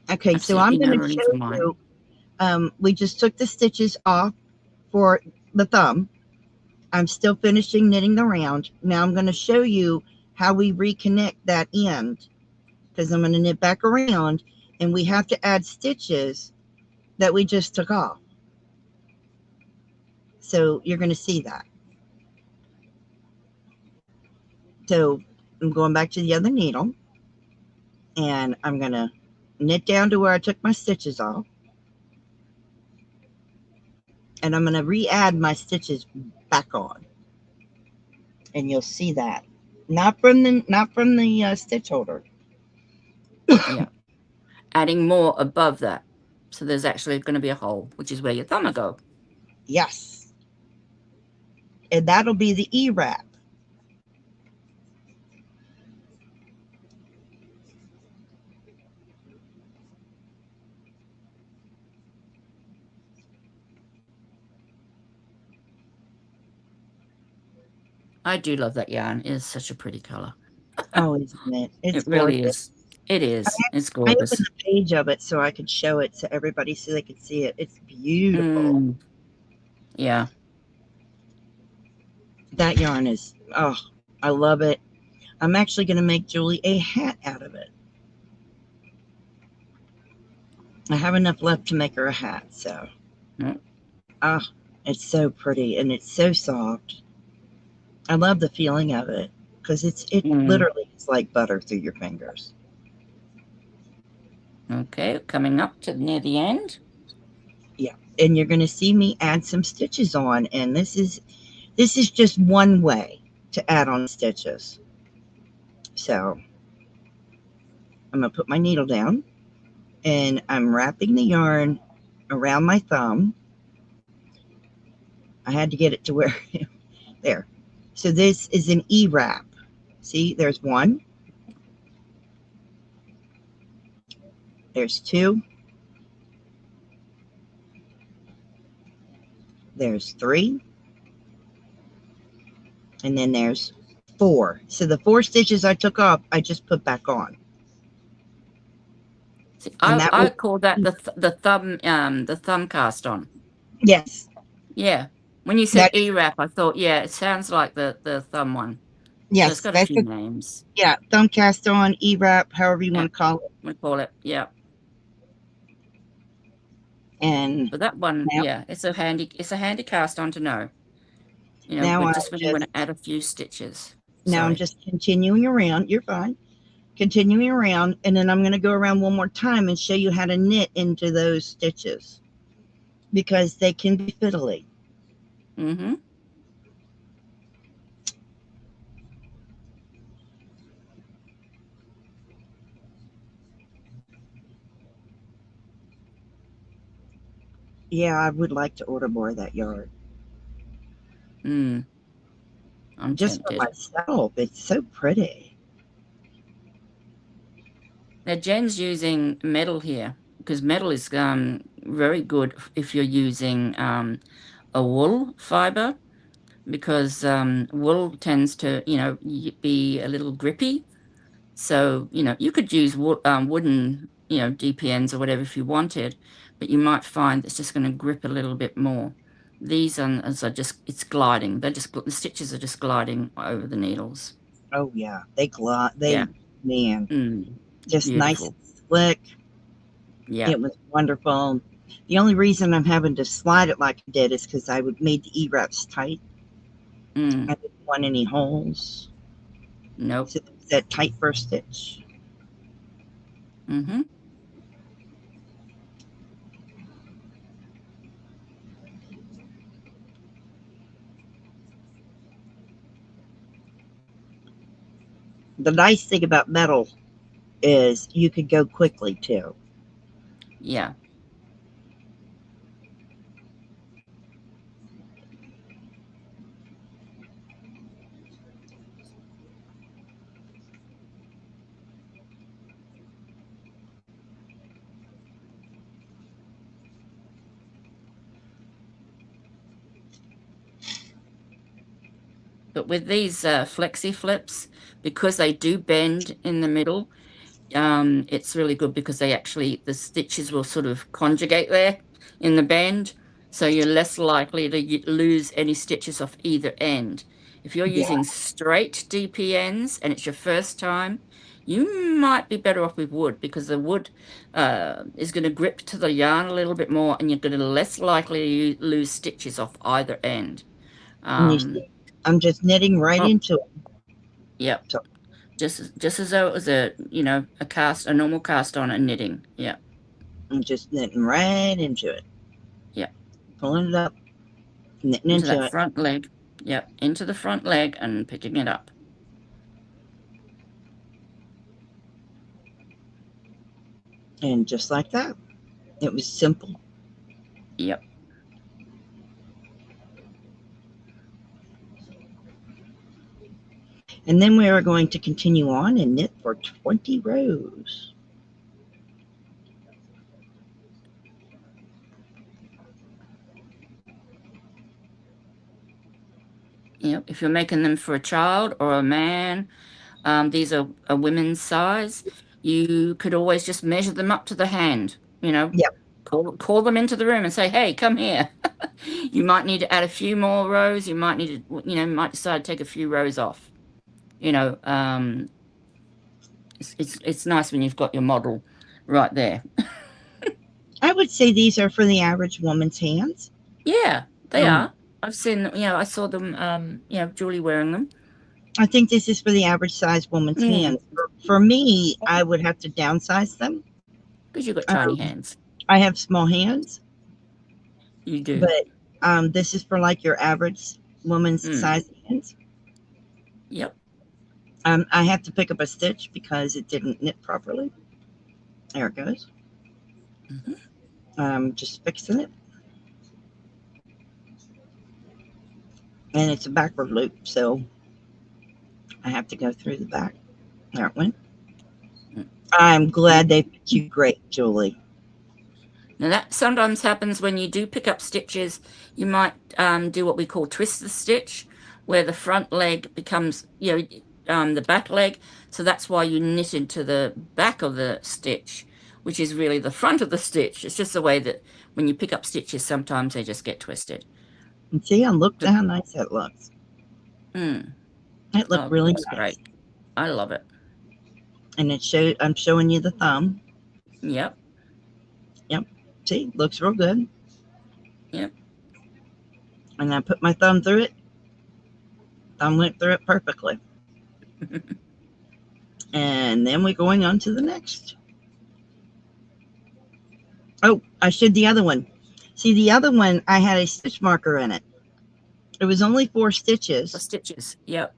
[SPEAKER 1] Okay, absolutely. So I'm going to show you. We just took the stitches off for the thumb. I'm still finishing knitting the round. Now I'm going to show you how we reconnect that end, because I'm going to knit back around, and we have to add stitches that we just took off. So you're going to see that. So I'm going back to the other needle, and I'm going to knit down to where I took my stitches off, and I'm going to re-add my stitches back on, and you'll see that. Not from the stitch holder.
[SPEAKER 2] Yeah. Adding more above that. So there's actually going to be a hole, which is where your thumb will go.
[SPEAKER 1] Yes. And that'll be the E-wrap.
[SPEAKER 2] I do love that yarn. It is such a pretty color.
[SPEAKER 1] Oh, isn't it? It's
[SPEAKER 2] it really
[SPEAKER 1] gorgeous.
[SPEAKER 2] is. It is. It's
[SPEAKER 1] I opened
[SPEAKER 2] gorgeous.
[SPEAKER 1] the page of it so I could show it to everybody so they could see it. It's beautiful.
[SPEAKER 2] Mm, yeah.
[SPEAKER 1] That yarn is, oh, I love it. I'm actually going to make Julie a hat out of it. I have enough left to make her a hat, so.
[SPEAKER 2] Mm.
[SPEAKER 1] Oh, it's so pretty and it's so soft. I love the feeling of it because it literally is like butter through your fingers.
[SPEAKER 2] Okay, coming up to near the end.
[SPEAKER 1] Yeah, and you're going to see me add some stitches on, and this is just one way to add on stitches. So I'm going to put my needle down and I'm wrapping the yarn around my thumb. I had to get it to where there. So this is an E wrap. See, there's one, there's two, there's three, and then there's four. So the 4 stitches I took off, I just put back on.
[SPEAKER 2] See,
[SPEAKER 1] And that
[SPEAKER 2] I
[SPEAKER 1] was,
[SPEAKER 2] call that the thumb cast on.
[SPEAKER 1] yes.
[SPEAKER 2] Yeah. When you said
[SPEAKER 1] That
[SPEAKER 2] E-wrap, I thought, yeah, it sounds like the thumb one. So it's
[SPEAKER 1] yes,
[SPEAKER 2] got a
[SPEAKER 1] that's
[SPEAKER 2] few names.
[SPEAKER 1] yeah, thumb cast on, E wrap, however you
[SPEAKER 2] Yeah,
[SPEAKER 1] want to call it.
[SPEAKER 2] we call it. Yeah.
[SPEAKER 1] And
[SPEAKER 2] But that one,
[SPEAKER 1] now
[SPEAKER 2] yeah, it's a handy cast on to know. You know,
[SPEAKER 1] now
[SPEAKER 2] we're
[SPEAKER 1] I'm
[SPEAKER 2] just when you want to add a few stitches.
[SPEAKER 1] now I'm
[SPEAKER 2] Sorry.
[SPEAKER 1] just continuing around. You're fine. Continuing around, and then I'm going to go around one more time and show you how to knit into those stitches because they can be fiddly.
[SPEAKER 2] Mm-hmm.
[SPEAKER 1] Yeah, I would like to order more of that yarn.
[SPEAKER 2] I'm
[SPEAKER 1] Just for
[SPEAKER 2] tempted.
[SPEAKER 1] myself. It's so pretty.
[SPEAKER 2] Now Jen's using metal here because metal is very good if you're using a wool fiber, because wool tends to, be a little grippy. So, you could use wooden, DPNs or whatever if you wanted, but you might find it's just going to grip a little bit more. These are just, it's gliding. The stitches are just gliding over the needles.
[SPEAKER 1] Oh yeah, they glide.
[SPEAKER 2] Yeah.
[SPEAKER 1] Man, just nice
[SPEAKER 2] Beautiful.
[SPEAKER 1] and slick.
[SPEAKER 2] Yeah.
[SPEAKER 1] It was wonderful. The only reason I'm having to slide it like I did is because I would made the E wraps tight. I didn't want any holes.
[SPEAKER 2] Nope.
[SPEAKER 1] So there's that tight first stitch.
[SPEAKER 2] Mm-hmm.
[SPEAKER 1] The nice thing about metal is you could go quickly too.
[SPEAKER 2] Yeah. But with these flexi flips, because they do bend in the middle, it's really good because the stitches will sort of conjugate there in the bend. So you're less likely to lose any stitches off either end. If you're
[SPEAKER 1] Yeah.
[SPEAKER 2] using straight DPNs and it's your first time, you might be better off with wood because the wood is going to grip to the yarn a little bit more and you're going to less likely to lose stitches off either end.
[SPEAKER 1] And you see, I'm just knitting right
[SPEAKER 2] Oh,
[SPEAKER 1] into it.
[SPEAKER 2] yep.
[SPEAKER 1] So
[SPEAKER 2] Just as though it was a normal cast on and knitting. Yeah.
[SPEAKER 1] I'm just knitting right into it.
[SPEAKER 2] Yeah.
[SPEAKER 1] Pulling it up, knitting
[SPEAKER 2] Into
[SPEAKER 1] into
[SPEAKER 2] that
[SPEAKER 1] it.
[SPEAKER 2] front leg. Yep, into the front leg and picking it up.
[SPEAKER 1] And just like that. It was simple.
[SPEAKER 2] Yep.
[SPEAKER 1] And then we are going to continue on and knit for 20 rows.
[SPEAKER 2] Yep. If you're making them for a child or a man, these are a women's size. You could always just measure them up to the hand, you know.
[SPEAKER 1] Yep.
[SPEAKER 2] Call them into the room and say, hey, come here. You might need to add a few more rows. You might need to, you know, might decide to take a few rows off. You know, it's nice when you've got your model right there.
[SPEAKER 1] I would say these are for the average woman's hands.
[SPEAKER 2] Yeah, they are. I've seen, you know, I saw them, you know, Julie wearing them.
[SPEAKER 1] I think this is for the average size woman's hands. For me, I would have to downsize them.
[SPEAKER 2] Because you've got tiny hands.
[SPEAKER 1] I have small hands.
[SPEAKER 2] You do.
[SPEAKER 1] But this is for like your average woman's size hands.
[SPEAKER 2] Yep.
[SPEAKER 1] I have to pick up a stitch because it didn't knit properly. There it goes. Just fixing it. And it's a backward loop, so I have to go through the back. There it went. I'm glad they fit you great, Julie.
[SPEAKER 2] Now that sometimes happens when you do pick up stitches. You might do what we call twist the stitch, where the front leg becomes, you know, the back leg. So that's why you knit into the back of the stitch, which is really the front of the stitch. It's just the way that when you pick up stitches, sometimes they just get twisted.
[SPEAKER 1] And see, look how nice that looks. It looked really nice.
[SPEAKER 2] Great. I love it.
[SPEAKER 1] And I'm showing you the thumb.
[SPEAKER 2] Yep.
[SPEAKER 1] Yep. See, looks real good.
[SPEAKER 2] Yep.
[SPEAKER 1] And I put my thumb through it. Thumb went through it perfectly. And then we're going on to the next. Oh, I showed the other one. See, the other one, I had a stitch marker in it. It was only 4 stitches.
[SPEAKER 2] 4 stitches, yep.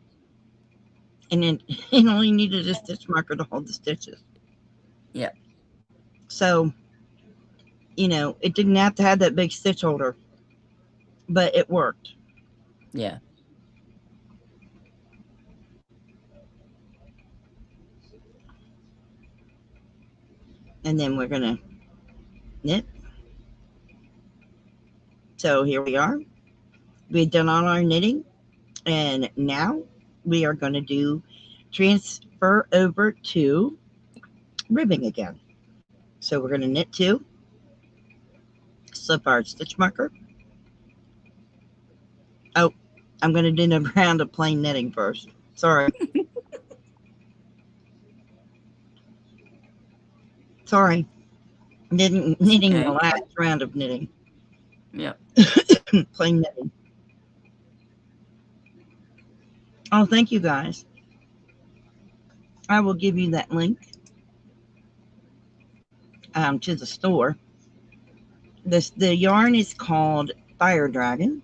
[SPEAKER 1] And it only needed a stitch marker to hold the stitches.
[SPEAKER 2] Yep.
[SPEAKER 1] So, you know, it didn't have to have that big stitch holder, but it worked.
[SPEAKER 2] Yeah.
[SPEAKER 1] And then we're going to knit. So here we are. We've done all our knitting, and now we are going to transfer over to ribbing again. So we're going to knit 2, slip our stitch marker. Oh, I'm going to do a round of plain knitting first. Sorry. Sorry. Knitting okay. The last round of knitting.
[SPEAKER 2] Yep.
[SPEAKER 1] Plain knitting. Oh, thank you guys. I will give you that link to the store. The yarn is called Fire Dragon.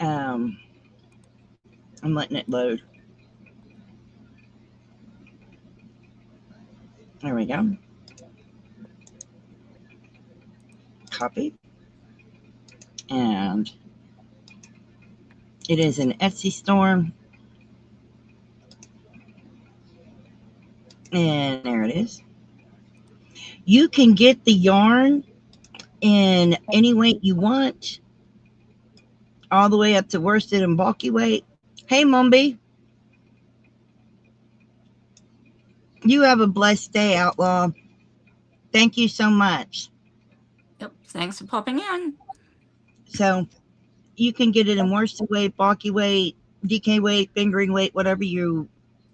[SPEAKER 1] I'm letting it load. There we go. Copy. And it is an Etsy store. And there it is. You can get the yarn in any weight you want, all the way up to worsted and bulky weight. Hey, Mumby. You have a blessed day, Outlaw. Thank you so much.
[SPEAKER 2] Yep. Thanks for popping in.
[SPEAKER 1] So you can get it in worsted weight, bulky weight, DK weight, fingering weight, whatever you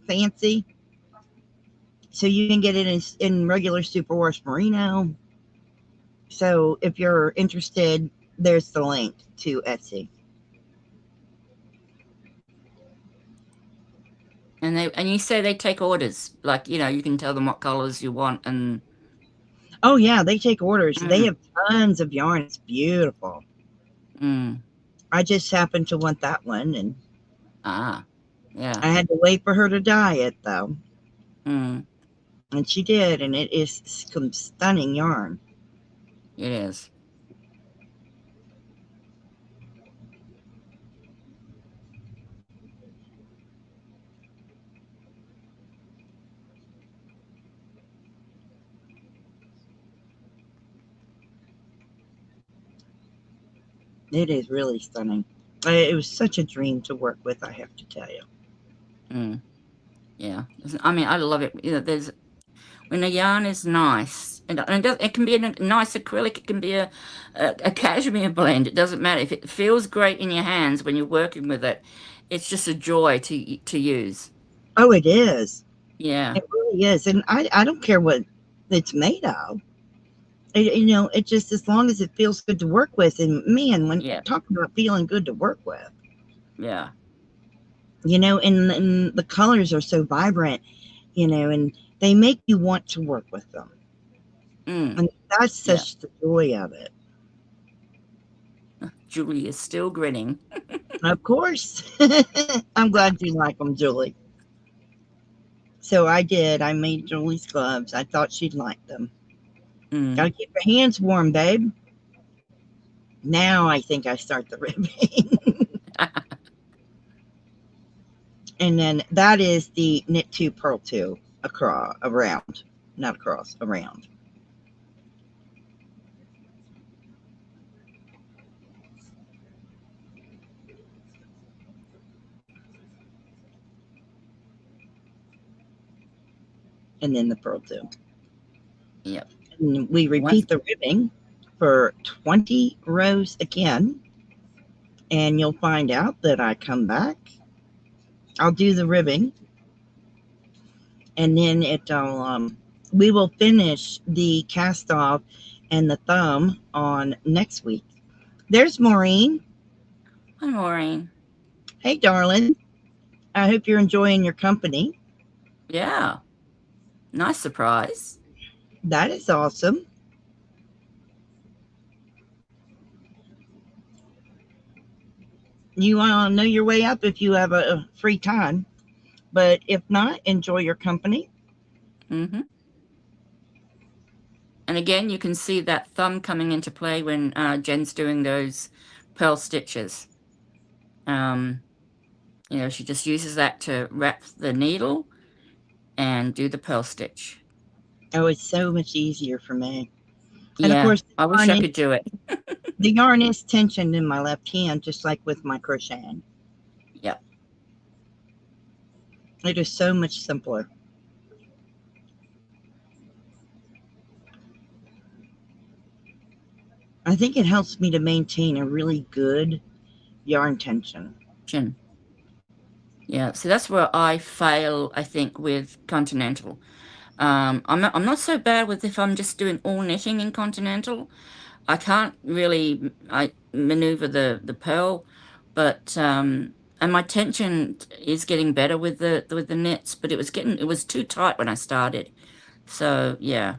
[SPEAKER 1] fancy. So you can get it in regular superwash merino. So if you're interested, there's the link to Etsy.
[SPEAKER 2] And you say they take orders, like, you know, you can tell them what colors you want. And
[SPEAKER 1] oh yeah, they take orders. They have tons of yarn. It's beautiful. I just happened to want that one, and
[SPEAKER 2] yeah,
[SPEAKER 1] I had to wait for her to dye it though. And she did, and it is some stunning yarn.
[SPEAKER 2] It is.
[SPEAKER 1] It is really stunning. It was such a dream to work with, I have to tell you.
[SPEAKER 2] Yeah. I mean, I love it. You know, there's when the yarn is nice, and it can be a nice acrylic, it can be a cashmere blend. It doesn't matter if it feels great in your hands when you're working with it. It's just a joy to use.
[SPEAKER 1] Oh, it is.
[SPEAKER 2] Yeah.
[SPEAKER 1] It really is. And I don't care what it's made of. It just, as long as it feels good to work with. And man, when
[SPEAKER 2] Yeah.
[SPEAKER 1] talk about feeling good to work with,
[SPEAKER 2] Yeah.
[SPEAKER 1] and the colors are so vibrant, and they make you want to work with them.
[SPEAKER 2] Mm.
[SPEAKER 1] And that's
[SPEAKER 2] Yeah.
[SPEAKER 1] such the joy of it.
[SPEAKER 2] Julie is still grinning.
[SPEAKER 1] Of course. I'm glad you like them, Julie. So I did. I made Julie's gloves. I thought she'd like them.
[SPEAKER 2] Mm.
[SPEAKER 1] Gotta keep your hands warm, babe. Now I think I start the ribbing. And then that is the knit 2, purl 2 across, around, not across, around. And then the purl 2.
[SPEAKER 2] Yep.
[SPEAKER 1] And we
[SPEAKER 2] Once.
[SPEAKER 1] repeat the ribbing for 20 rows again. And you'll find out that I come back. I'll do the ribbing. And then we will finish the cast off and the thumb on next week. There's Maureen.
[SPEAKER 2] Hi, Maureen.
[SPEAKER 1] Hey, darling. I hope you're enjoying your company.
[SPEAKER 2] Yeah. Nice surprise.
[SPEAKER 1] That is awesome. You want to know your way up if you have a free time. But if not, enjoy your company.
[SPEAKER 2] Mm-hmm. And again, you can see that thumb coming into play when Jen's doing those pearl stitches. She just uses that to wrap the needle and do the pearl stitch.
[SPEAKER 1] Oh, it's so much easier for me. And of
[SPEAKER 2] Yeah,
[SPEAKER 1] course,
[SPEAKER 2] I wish I could do it.
[SPEAKER 1] the yarn is tensioned in my left hand, just like with my crocheting.
[SPEAKER 2] Yep.
[SPEAKER 1] It is so much simpler. I think it helps me to maintain a really good yarn tension.
[SPEAKER 2] Jen. Yeah, so that's where I fail, I think, with Continental. I'm not so bad with if I'm just doing all knitting in Continental. I can't really I maneuver the pearl, but and my tension is getting better with the knits, but it was too tight when I started. So yeah,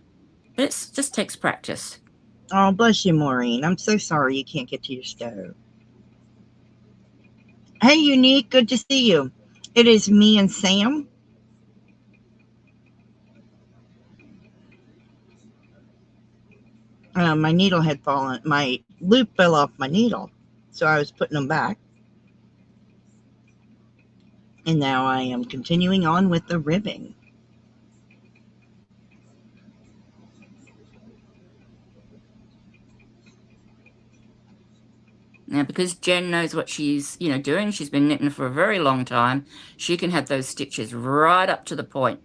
[SPEAKER 2] but it just takes practice.
[SPEAKER 1] Oh, bless you, Maureen. I'm so sorry you can't get to your stove. Hey, Unique. Good to see you. It is me and Sam. My needle had fallen. My loop fell off my needle. So I was putting them back. And now I am continuing on with the ribbing.
[SPEAKER 2] Now, because Jen knows what she's, doing, she's been knitting for a very long time, she can have those stitches right up to the point,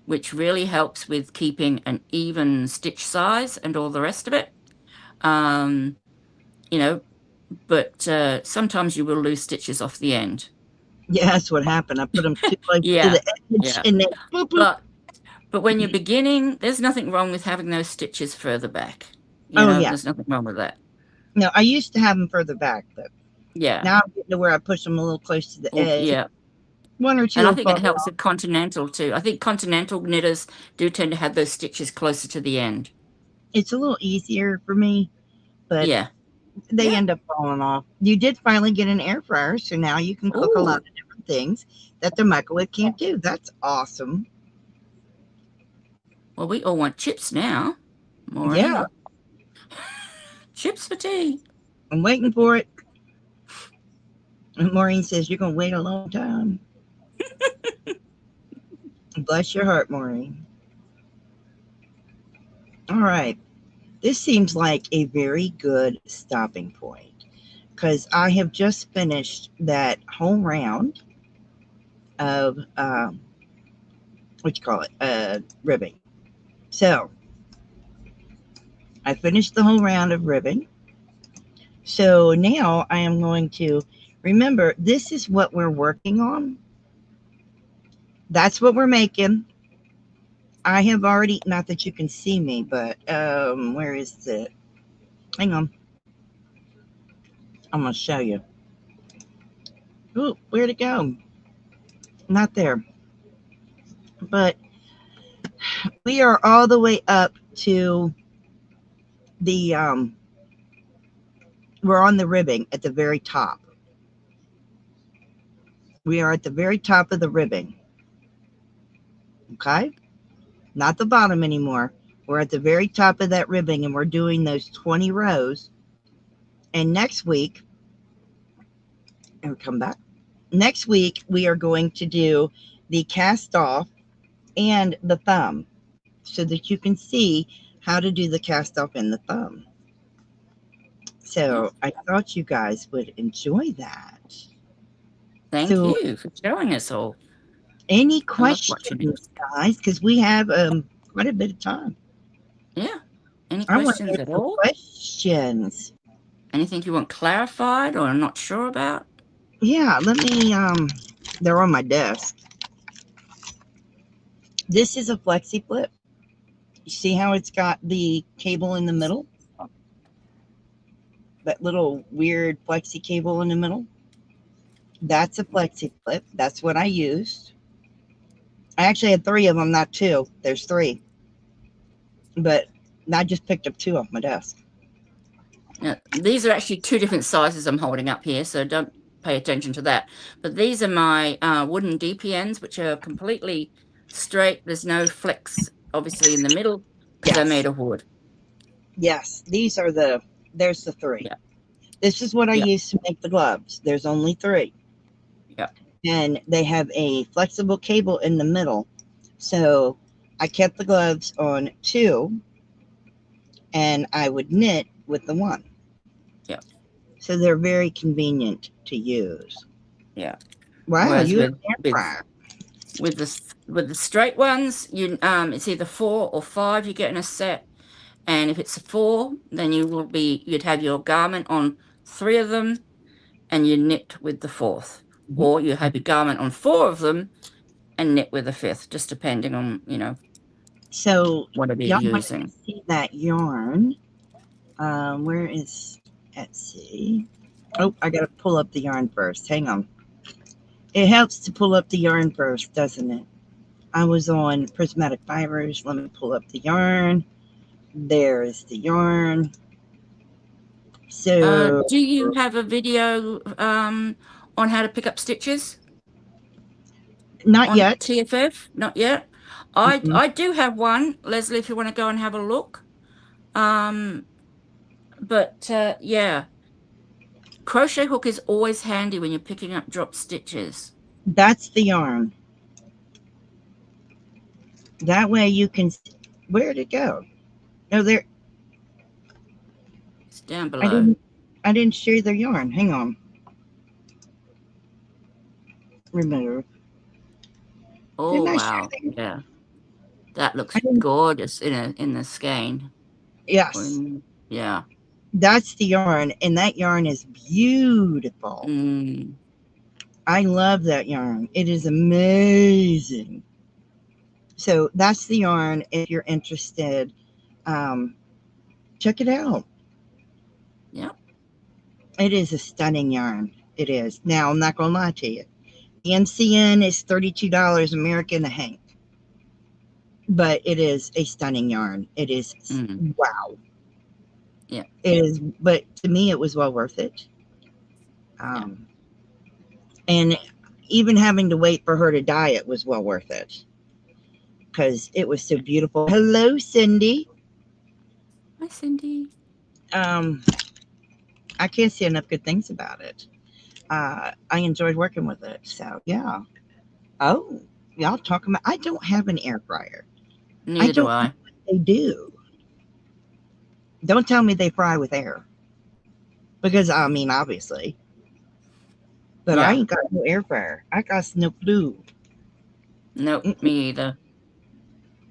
[SPEAKER 2] which really helps with keeping an even stitch size and all the rest of it. Um, you know, but sometimes you will lose stitches off the end.
[SPEAKER 1] Yeah, that's what happened. I put them too close to
[SPEAKER 2] Yeah,
[SPEAKER 1] the edge
[SPEAKER 2] yeah.
[SPEAKER 1] and then boop, boop.
[SPEAKER 2] But when you're beginning, there's nothing wrong with having those stitches further back.
[SPEAKER 1] Oh, yeah.
[SPEAKER 2] There's nothing wrong with that.
[SPEAKER 1] No, I used to have them further back, but
[SPEAKER 2] Yeah.
[SPEAKER 1] now I'm getting to where I push them a little close to the
[SPEAKER 2] Well,
[SPEAKER 1] edge.
[SPEAKER 2] yeah.
[SPEAKER 1] One or two
[SPEAKER 2] And I
[SPEAKER 1] will
[SPEAKER 2] think it
[SPEAKER 1] fall
[SPEAKER 2] helps
[SPEAKER 1] off.
[SPEAKER 2] with Continental too. I think Continental knitters do tend to have those stitches closer to the end.
[SPEAKER 1] It's a little easier for me, but
[SPEAKER 2] Yeah.
[SPEAKER 1] they
[SPEAKER 2] Yeah.
[SPEAKER 1] end up falling off. You did finally get an air fryer, so now you can cook a lot
[SPEAKER 2] Ooh.
[SPEAKER 1] of different things that the microwave can't do. That's awesome.
[SPEAKER 2] Well, we all want chips now,
[SPEAKER 1] Yeah,
[SPEAKER 2] Maureen. Chips for tea.
[SPEAKER 1] I'm waiting for it. And Maureen says, "You're going to wait a long time." Bless your heart, Maureen. All right. This seems like a very good stopping point because I have just finished that whole round of ribbing. So I finished the whole round of ribbing. So now I am going to, remember, this is what we're working on. That's what we're making. I have already, not that you can see me, but where is it? Hang on. I'm going to show you. Ooh, where'd it go? Not there. But we are all the way up to the, we're on the ribbing at the very top. We are at the very top of the ribbing. Okay? Not the bottom anymore. We're at the very top of that ribbing and we're doing those 20 rows. And next week, and come back. Next week, we are going to do the cast off and the thumb so that you can see how to do the cast off and the thumb. So I thought you guys would enjoy that.
[SPEAKER 2] Thank you for showing us all.
[SPEAKER 1] Any questions, guys? Because we have quite a bit of time.
[SPEAKER 2] Yeah. Any questions at all?
[SPEAKER 1] Questions.
[SPEAKER 2] Anything you want clarified or not sure about?
[SPEAKER 1] Yeah, let me, they're on my desk. This is a flexi flip. You see how it's got the cable in the middle? That little weird flexi cable in the middle? That's a flexi flip. That's what I used. I actually had 3 of them, not 2. There's 3. But I just picked up 2 off my desk.
[SPEAKER 2] Now, these are actually 2 different sizes I'm holding up here, so don't pay attention to that. But these are my wooden DPNs, which are completely straight. There's no flex, obviously, in the middle because they're made of wood.
[SPEAKER 1] Yes, these are there's the 3.
[SPEAKER 2] Yeah.
[SPEAKER 1] This is what I used to make the gloves. There's only 3.
[SPEAKER 2] Yeah.
[SPEAKER 1] And they have a flexible cable in the middle. So I kept the gloves on 2 and I would knit with the 1.
[SPEAKER 2] Yeah.
[SPEAKER 1] So they're very convenient to use.
[SPEAKER 2] Yeah.
[SPEAKER 1] Wow,
[SPEAKER 2] whereas
[SPEAKER 1] you
[SPEAKER 2] with the straight ones, you it's either 4 or 5 you get in a set. And if it's a 4, then you'd have your garment on 3 of them and you knit with the 4th. Or you have your garment on 4 of them and knit with the 5th, just depending on,
[SPEAKER 1] so
[SPEAKER 2] whatever you're using.
[SPEAKER 1] See that yarn. Where is, let's see. Oh, I got to pull up the yarn first. Hang on. It helps to pull up the yarn first, doesn't it? I was on Prismatic Fibers. Let me pull up the yarn. There's the yarn. So
[SPEAKER 2] do you have a video on how to pick up stitches?
[SPEAKER 1] Not yet.
[SPEAKER 2] TFF? Not yet. I do have one, Leslie, if you want to go and have a look. But yeah, crochet hook is always handy when you're picking up drop stitches.
[SPEAKER 1] That's the yarn. That way you can, where'd it go? No, there.
[SPEAKER 2] It's down below.
[SPEAKER 1] I didn't share the yarn. Hang on. Remove.
[SPEAKER 2] Oh wow! Yeah, that looks gorgeous in the skein.
[SPEAKER 1] Yes.
[SPEAKER 2] Yeah.
[SPEAKER 1] That's the yarn, and that yarn is beautiful. I love that yarn. It is amazing. So that's the yarn. If you're interested, check it out.
[SPEAKER 2] Yeah.
[SPEAKER 1] It is a stunning yarn. It is. Now, I'm not going to lie to you. The MCN is $32 American a hank. But it is a stunning yarn. It is, wow.
[SPEAKER 2] Yeah.
[SPEAKER 1] It is, but to me, it was well worth it. And even having to wait for her to dye it was well worth it. Because it was so beautiful. Hello, Cindy.
[SPEAKER 2] Hi, Cindy.
[SPEAKER 1] I can't say enough good things about it. I enjoyed working with it. So, yeah. Oh, y'all talking about, I don't have an air fryer.
[SPEAKER 2] Neither do I.
[SPEAKER 1] They do. Don't tell me they fry with air. Because, I mean, obviously. But I ain't got no air fryer. I got no clue.
[SPEAKER 2] Nope, me either.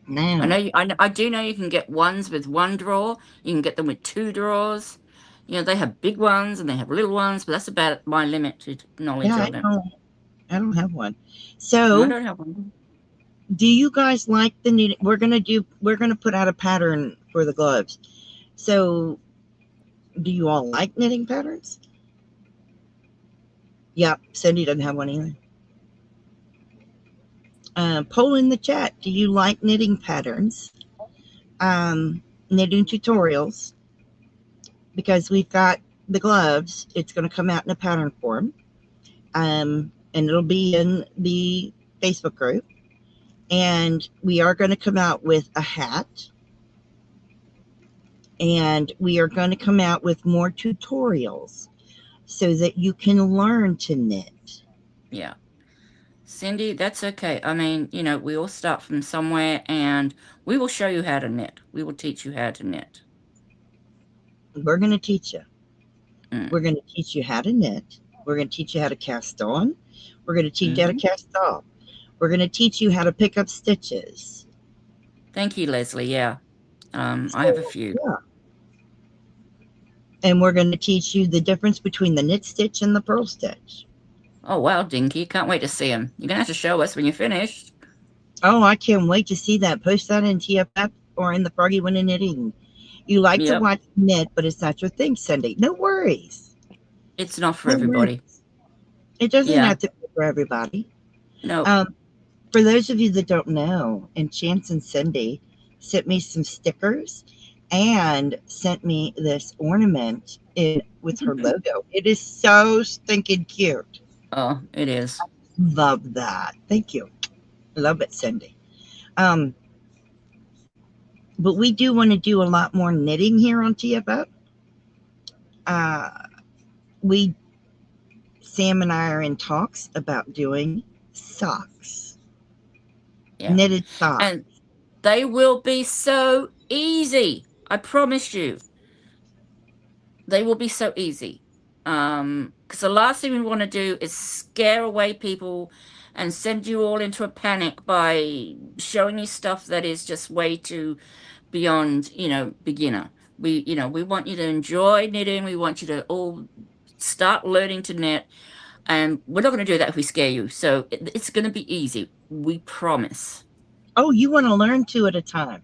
[SPEAKER 1] Now,
[SPEAKER 2] I do know you can get ones with one drawer. You can get them with two drawers. You know, they have big ones and they have little ones, but that's about my limited knowledge
[SPEAKER 1] yeah,
[SPEAKER 2] on it.
[SPEAKER 1] I don't have one.
[SPEAKER 2] I
[SPEAKER 1] So,
[SPEAKER 2] don't have one.
[SPEAKER 1] do you guys like the knitting? We're gonna put out a pattern for the gloves. So, do you all like knitting patterns? Yep, Cindy doesn't have one either. Poll in the chat. Do you like knitting patterns? Knitting tutorials? Because we've got the gloves. It's going to come out in a pattern form. And it'll be in the Facebook group. And we are going to come out with a hat. And we are going to come out with more tutorials so that you can learn to knit.
[SPEAKER 2] Yeah. Cindy, that's okay. I mean, you know, we all start from somewhere and we will show you how to knit. We will teach you how to knit.
[SPEAKER 1] We're going to teach you.
[SPEAKER 2] Mm.
[SPEAKER 1] We're going to teach you how to knit. We're going to teach you how to cast on. We're going to teach you how to cast off. We're going to teach you how to pick up stitches.
[SPEAKER 2] Thank you, Leslie. Yeah. I have a few.
[SPEAKER 1] Yeah. And we're going to teach you the difference between the knit stitch and the purl stitch.
[SPEAKER 2] Oh, wow, Dinky. Can't wait to see them. You're going to have to show us when you're finished.
[SPEAKER 1] Oh, I can't wait to see that. Post that in TFF or in the Froggy Winter Knitting. You like to watch knit, but it's not your thing, Cindy. No worries.
[SPEAKER 2] It's not for everybody.
[SPEAKER 1] It doesn't have to be for everybody.
[SPEAKER 2] No.
[SPEAKER 1] For those of you that don't know, and Chance and Cindy sent me some stickers and sent me this ornament with her logo. It is so stinking cute.
[SPEAKER 2] Oh, it is.
[SPEAKER 1] Love that. Thank you. Love it, Cindy. But we do want to do a lot more knitting here on TFF. Sam and I are in talks about doing socks. Yeah. Knitted socks.
[SPEAKER 2] And they will be so easy. I promise you. They will be so easy. Because the last thing we want to do is scare away people and send you all into a panic by showing you stuff that is just way too beyond, you know, beginner. We want you to enjoy knitting. We want you to all start learning to knit. And we're not going to do that if we scare you. So it's going to be easy. We promise.
[SPEAKER 1] Oh, you want to learn two at a time.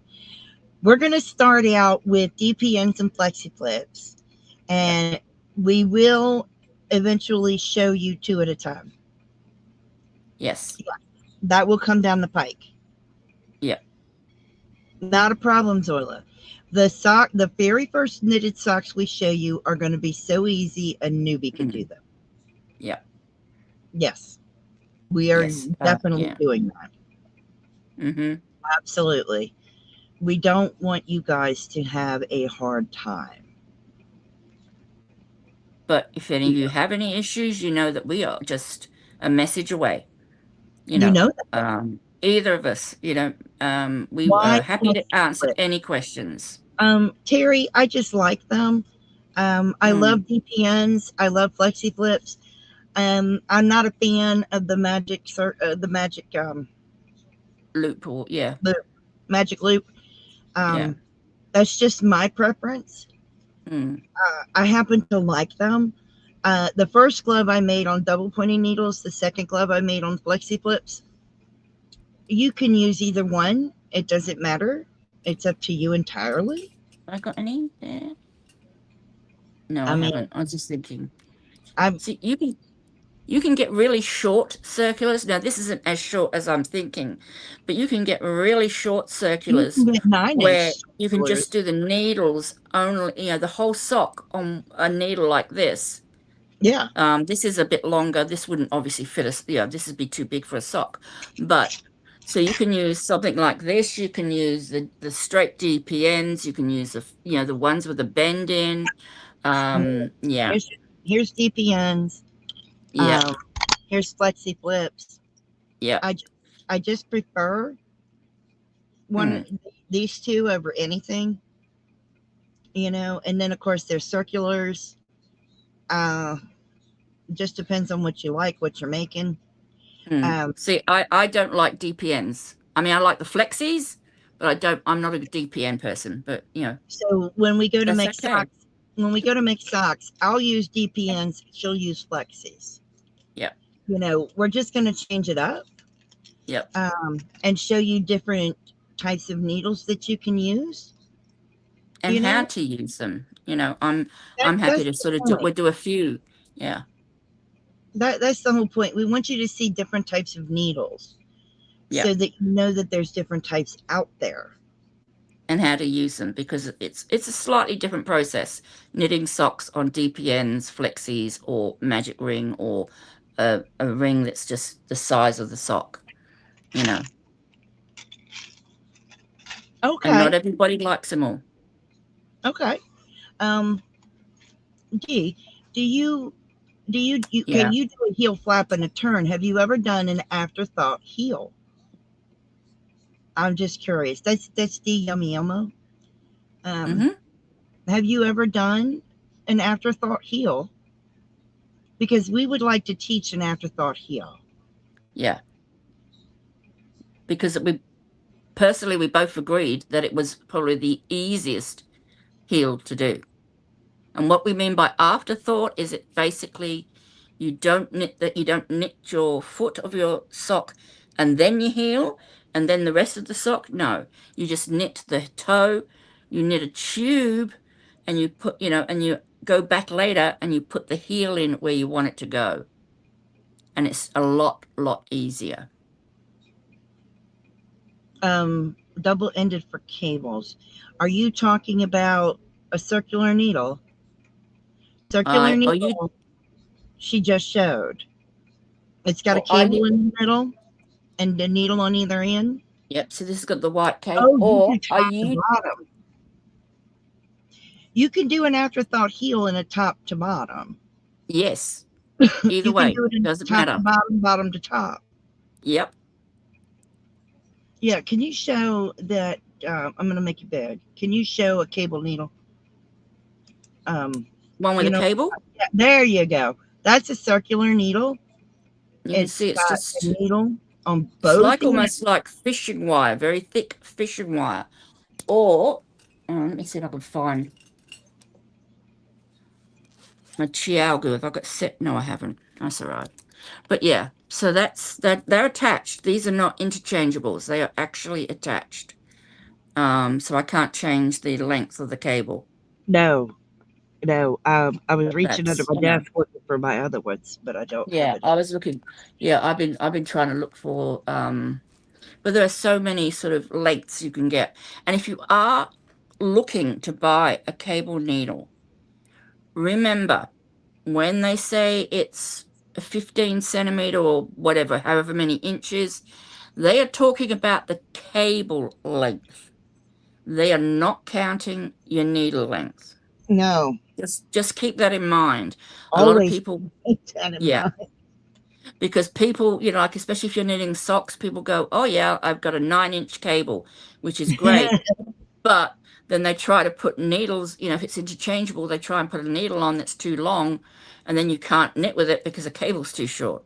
[SPEAKER 1] We're going to start out with DPNs and flexi flips. And we will eventually show you two at a time.
[SPEAKER 2] Yes.
[SPEAKER 1] Yeah, that will come down the pike.
[SPEAKER 2] Yeah.
[SPEAKER 1] Not a problem, Zoila. The very first knitted socks we show you are going to be so easy a newbie can do them.
[SPEAKER 2] Yeah.
[SPEAKER 1] Yes. We are definitely doing that.
[SPEAKER 2] Mm-hmm.
[SPEAKER 1] Absolutely. We don't want you guys to have a hard time.
[SPEAKER 2] But if any of you have any issues, you know that we are just a message away. You know that. Either of us, you know, we are happy to answer any questions.
[SPEAKER 1] Terry, I just like them. I love DPNs. I love flexi flips. I'm not a fan of the magic
[SPEAKER 2] loop or
[SPEAKER 1] magic loop. That's just my preference. I happen to like them. The first glove I made on double pointing needles, the second glove I made on flexi flips. You can use either one. It doesn't matter. It's up to you entirely.
[SPEAKER 2] I got any there? No, I haven't. I was just thinking. See, you can get really short circulars. Now, this isn't as short as I'm thinking, but you can get really short circulars where you can just do the needles only, you know, the whole sock on a needle like this.
[SPEAKER 1] Yeah.
[SPEAKER 2] This is a bit longer. This wouldn't obviously fit us. Yeah, this would be too big for a sock. But so you can use something like this. You can use the straight DPNs. You can use the ones with the bend in. Yeah.
[SPEAKER 1] Here's DPNs.
[SPEAKER 2] Yeah.
[SPEAKER 1] Here's flexi flips.
[SPEAKER 2] Yeah.
[SPEAKER 1] I just prefer these two over anything. You know, and then of course there's circulars. Just depends on what you like, what you're making.
[SPEAKER 2] See, I don't like DPNs. I mean, I like the flexis, but I'm not a DPN person, but you know.
[SPEAKER 1] So when we go to make
[SPEAKER 2] okay.
[SPEAKER 1] socks, I'll use DPNs. She'll use flexies.
[SPEAKER 2] Yep.
[SPEAKER 1] You know, we're just going to change it up.
[SPEAKER 2] Yep.
[SPEAKER 1] And show you different types of needles that you can use.
[SPEAKER 2] And how to use them. You know, I'm happy to sort of do a few. Yeah.
[SPEAKER 1] That's the whole point. We want you to see different types of needles.
[SPEAKER 2] Yep.
[SPEAKER 1] So that you know that there's different types out there.
[SPEAKER 2] And how to use them, because it's a slightly different process. Knitting socks on DPNs, flexies, or magic ring, or a ring that's just the size of the sock, you know.
[SPEAKER 1] Okay.
[SPEAKER 2] And not everybody likes them all.
[SPEAKER 1] Okay. Dee, can you do a heel flap and a turn? Have you ever done an afterthought heel? I'm just curious. That's Dee Yummy Elmo. Have you ever done an afterthought heel? Because we would like to teach an afterthought heel.
[SPEAKER 2] Yeah. Because we both agreed that it was probably the easiest heel to do. And what we mean by afterthought is it basically you don't knit your foot of your sock and then you heel and then the rest of the sock. No, you just knit the toe, you knit a tube, and you put, and you go back later and you put the heel in where you want it to go. And it's a lot easier.
[SPEAKER 1] Double-ended for cables. Are you talking about a circular needle? Circular needle. She just showed. It's got a cable in the middle and a needle on either end.
[SPEAKER 2] Yep. So this has got the white cable.
[SPEAKER 1] Oh, bottom. You can do an afterthought heel in a top to bottom.
[SPEAKER 2] Yes. Either way, doesn't matter.
[SPEAKER 1] To bottom, bottom to top.
[SPEAKER 2] Yep.
[SPEAKER 1] Yeah. Can you show that? I'm going to make you big. Can you show a cable needle?
[SPEAKER 2] One with a cable?
[SPEAKER 1] Yeah, there you go. That's a circular needle.
[SPEAKER 2] You can see it's just
[SPEAKER 1] a needle on both.
[SPEAKER 2] It's like almost like fishing wire, very thick fishing wire. Or, let me see if I can find my chiaogu. Have I got set? No, I haven't. That's all right. But yeah, so they're attached. These are not interchangeables. They are actually attached. So I can't change the length of the cable.
[SPEAKER 1] No. I was reaching under my desk looking for my other ones, but I don't have it.
[SPEAKER 2] I was looking. Yeah, I've been trying to look for but there are so many sort of lengths you can get. And if you are looking to buy a cable needle, remember when they say it's a 15 centimeter or whatever, however many inches, they are talking about the cable length. They are not counting your needle length.
[SPEAKER 1] No.
[SPEAKER 2] Just keep that in mind. A lot of people,
[SPEAKER 1] mind.
[SPEAKER 2] Because people, like especially if you're knitting socks, people go, oh yeah, I've got a 9-inch cable, which is great. But then they try to put needles, if it's interchangeable, they try and put a needle on that's too long, and then you can't knit with it because the cable's too short.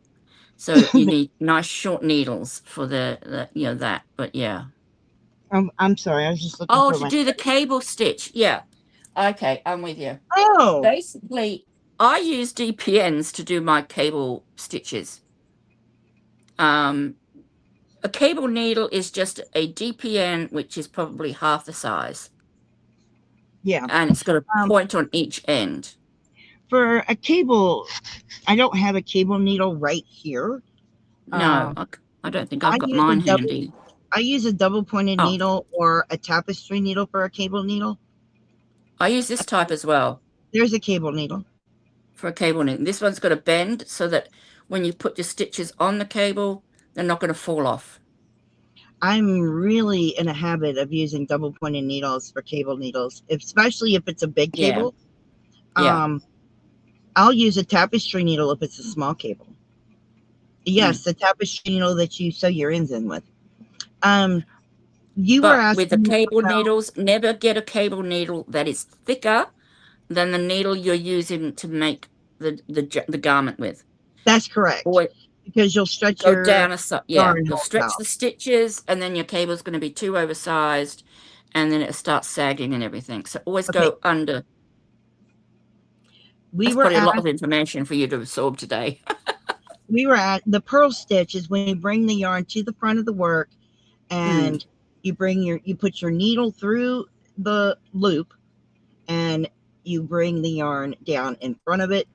[SPEAKER 2] So you need nice short needles for that. But yeah.
[SPEAKER 1] I'm sorry, I was just looking for
[SPEAKER 2] to do the cable stitch. Yeah. Okay, I'm with you.
[SPEAKER 1] Oh.
[SPEAKER 2] Basically, I use DPNs to do my cable stitches. A cable needle is just a DPN, which is probably half the size.
[SPEAKER 1] Yeah.
[SPEAKER 2] And it's got a point on each end.
[SPEAKER 1] For a cable, I don't have a cable needle right here.
[SPEAKER 2] No, I don't think I've got mine handy.
[SPEAKER 1] I use a double-pointed needle or a tapestry needle for a cable needle.
[SPEAKER 2] I use this type as well.
[SPEAKER 1] There's a cable needle.
[SPEAKER 2] For a cable needle. This one's got a bend so that when you put your stitches on the cable, they're not going to fall off.
[SPEAKER 1] I'm really in a habit of using double-pointed needles for cable needles, especially if it's a big cable.
[SPEAKER 2] Yeah.
[SPEAKER 1] I'll use a tapestry needle if it's a small cable. Yes, the tapestry needle that you sew your ends in with. You were asking
[SPEAKER 2] with the cable needles, never get a cable needle that is thicker than the needle you're using to make the garment with.
[SPEAKER 1] That's correct. because you'll stretch
[SPEAKER 2] go
[SPEAKER 1] your
[SPEAKER 2] down a side. Yeah,
[SPEAKER 1] yarn
[SPEAKER 2] you'll
[SPEAKER 1] holes
[SPEAKER 2] stretch
[SPEAKER 1] out.
[SPEAKER 2] the stitches, and then your cable's going to be too oversized, and then it starts sagging and everything. So always
[SPEAKER 1] Okay.
[SPEAKER 2] go under.
[SPEAKER 1] We
[SPEAKER 2] That's
[SPEAKER 1] were
[SPEAKER 2] probably a lot
[SPEAKER 1] at
[SPEAKER 2] of information for you to absorb today.
[SPEAKER 1] the purl stitch is when you bring the yarn to the front of the work, and you put your needle through the loop, and you bring the yarn down in front of it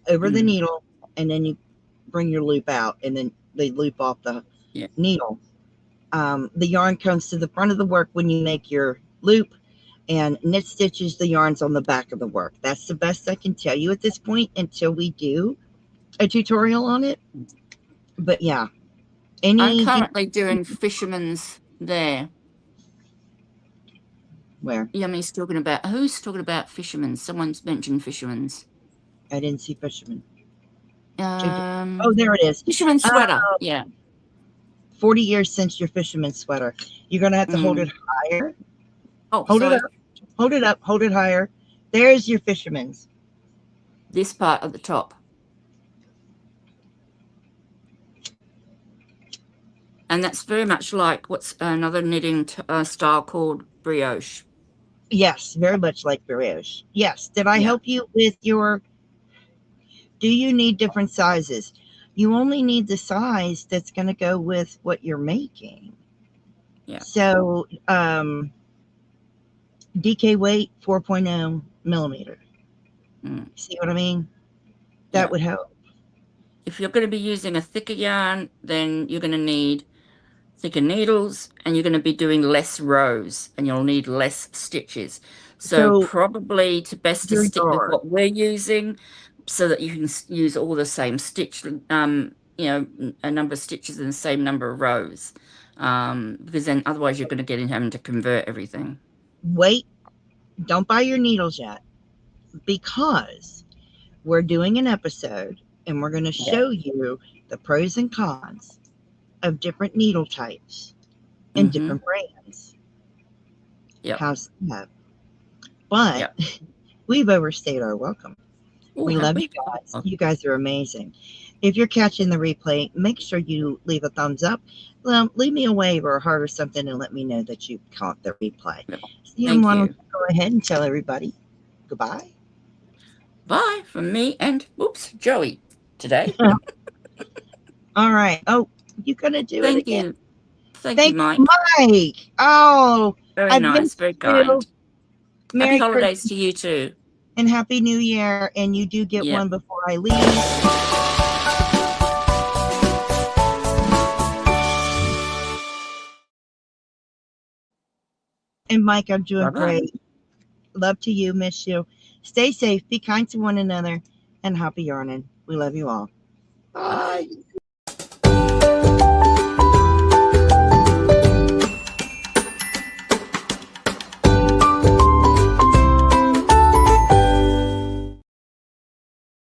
[SPEAKER 1] over the needle, and then you bring your loop out, and then they loop off the needle. The yarn comes to the front of the work when you make your loop, and knit stitches the yarns on the back of the work. That's the best I can tell you at this point until we do a tutorial on it. But yeah,
[SPEAKER 2] I'm currently doing fisherman's there.
[SPEAKER 1] Where?
[SPEAKER 2] Yummy's talking about, who's talking about fisherman's? Someone's mentioned fisherman's.
[SPEAKER 1] I didn't see fisherman.
[SPEAKER 2] Oh,
[SPEAKER 1] there it is.
[SPEAKER 2] Fisherman's sweater. Yeah.
[SPEAKER 1] 40 years since your fisherman's sweater. You're going to have to hold it higher.
[SPEAKER 2] Oh,
[SPEAKER 1] hold
[SPEAKER 2] sorry.
[SPEAKER 1] it up. Hold it up. Hold it higher. There's your fisherman's.
[SPEAKER 2] This part at the top. And that's very much like what's another knitting style called brioche.
[SPEAKER 1] Yes, very much like brioche. Yes. Did I help you with your... Do you need different sizes? You only need the size that's going to go with what you're making.
[SPEAKER 2] Yeah.
[SPEAKER 1] So, DK weight 4.0 millimeter. See what I mean? That would help.
[SPEAKER 2] If you're going to be using a thicker yarn, then you're going to need thicker needles, and you're going to be doing less rows, and you'll need less stitches. So probably best to stick with what we're using, so that you can use all the same stitch, you know, a number of stitches in the same number of rows, because then otherwise you're going to get in having to convert everything.
[SPEAKER 1] Wait, don't buy your needles yet, because we're doing an episode and we're going to show you the pros and cons of different needle types and different brands. How's that? But we've overstayed our welcome. We love you guys. You guys are amazing. If you're catching the replay, make sure you leave a thumbs up. Leave me a wave or a heart or something and let me know that you caught the replay.
[SPEAKER 2] Thank
[SPEAKER 1] Why don't
[SPEAKER 2] you.
[SPEAKER 1] Go ahead and tell everybody goodbye.
[SPEAKER 2] Bye from me and, oops, Joey today.
[SPEAKER 1] All right. Oh, you gonna do it again?
[SPEAKER 2] You. Thank you, Mike.
[SPEAKER 1] Mike. Oh,
[SPEAKER 2] very nice, very kind.
[SPEAKER 1] Merry
[SPEAKER 2] Happy holidays to you too.
[SPEAKER 1] And Happy New Year. And you do get one before I leave. And Mike, I'm doing great. Love to you. Miss you. Stay safe. Be kind to one another. And happy yarning. We love you all. Bye.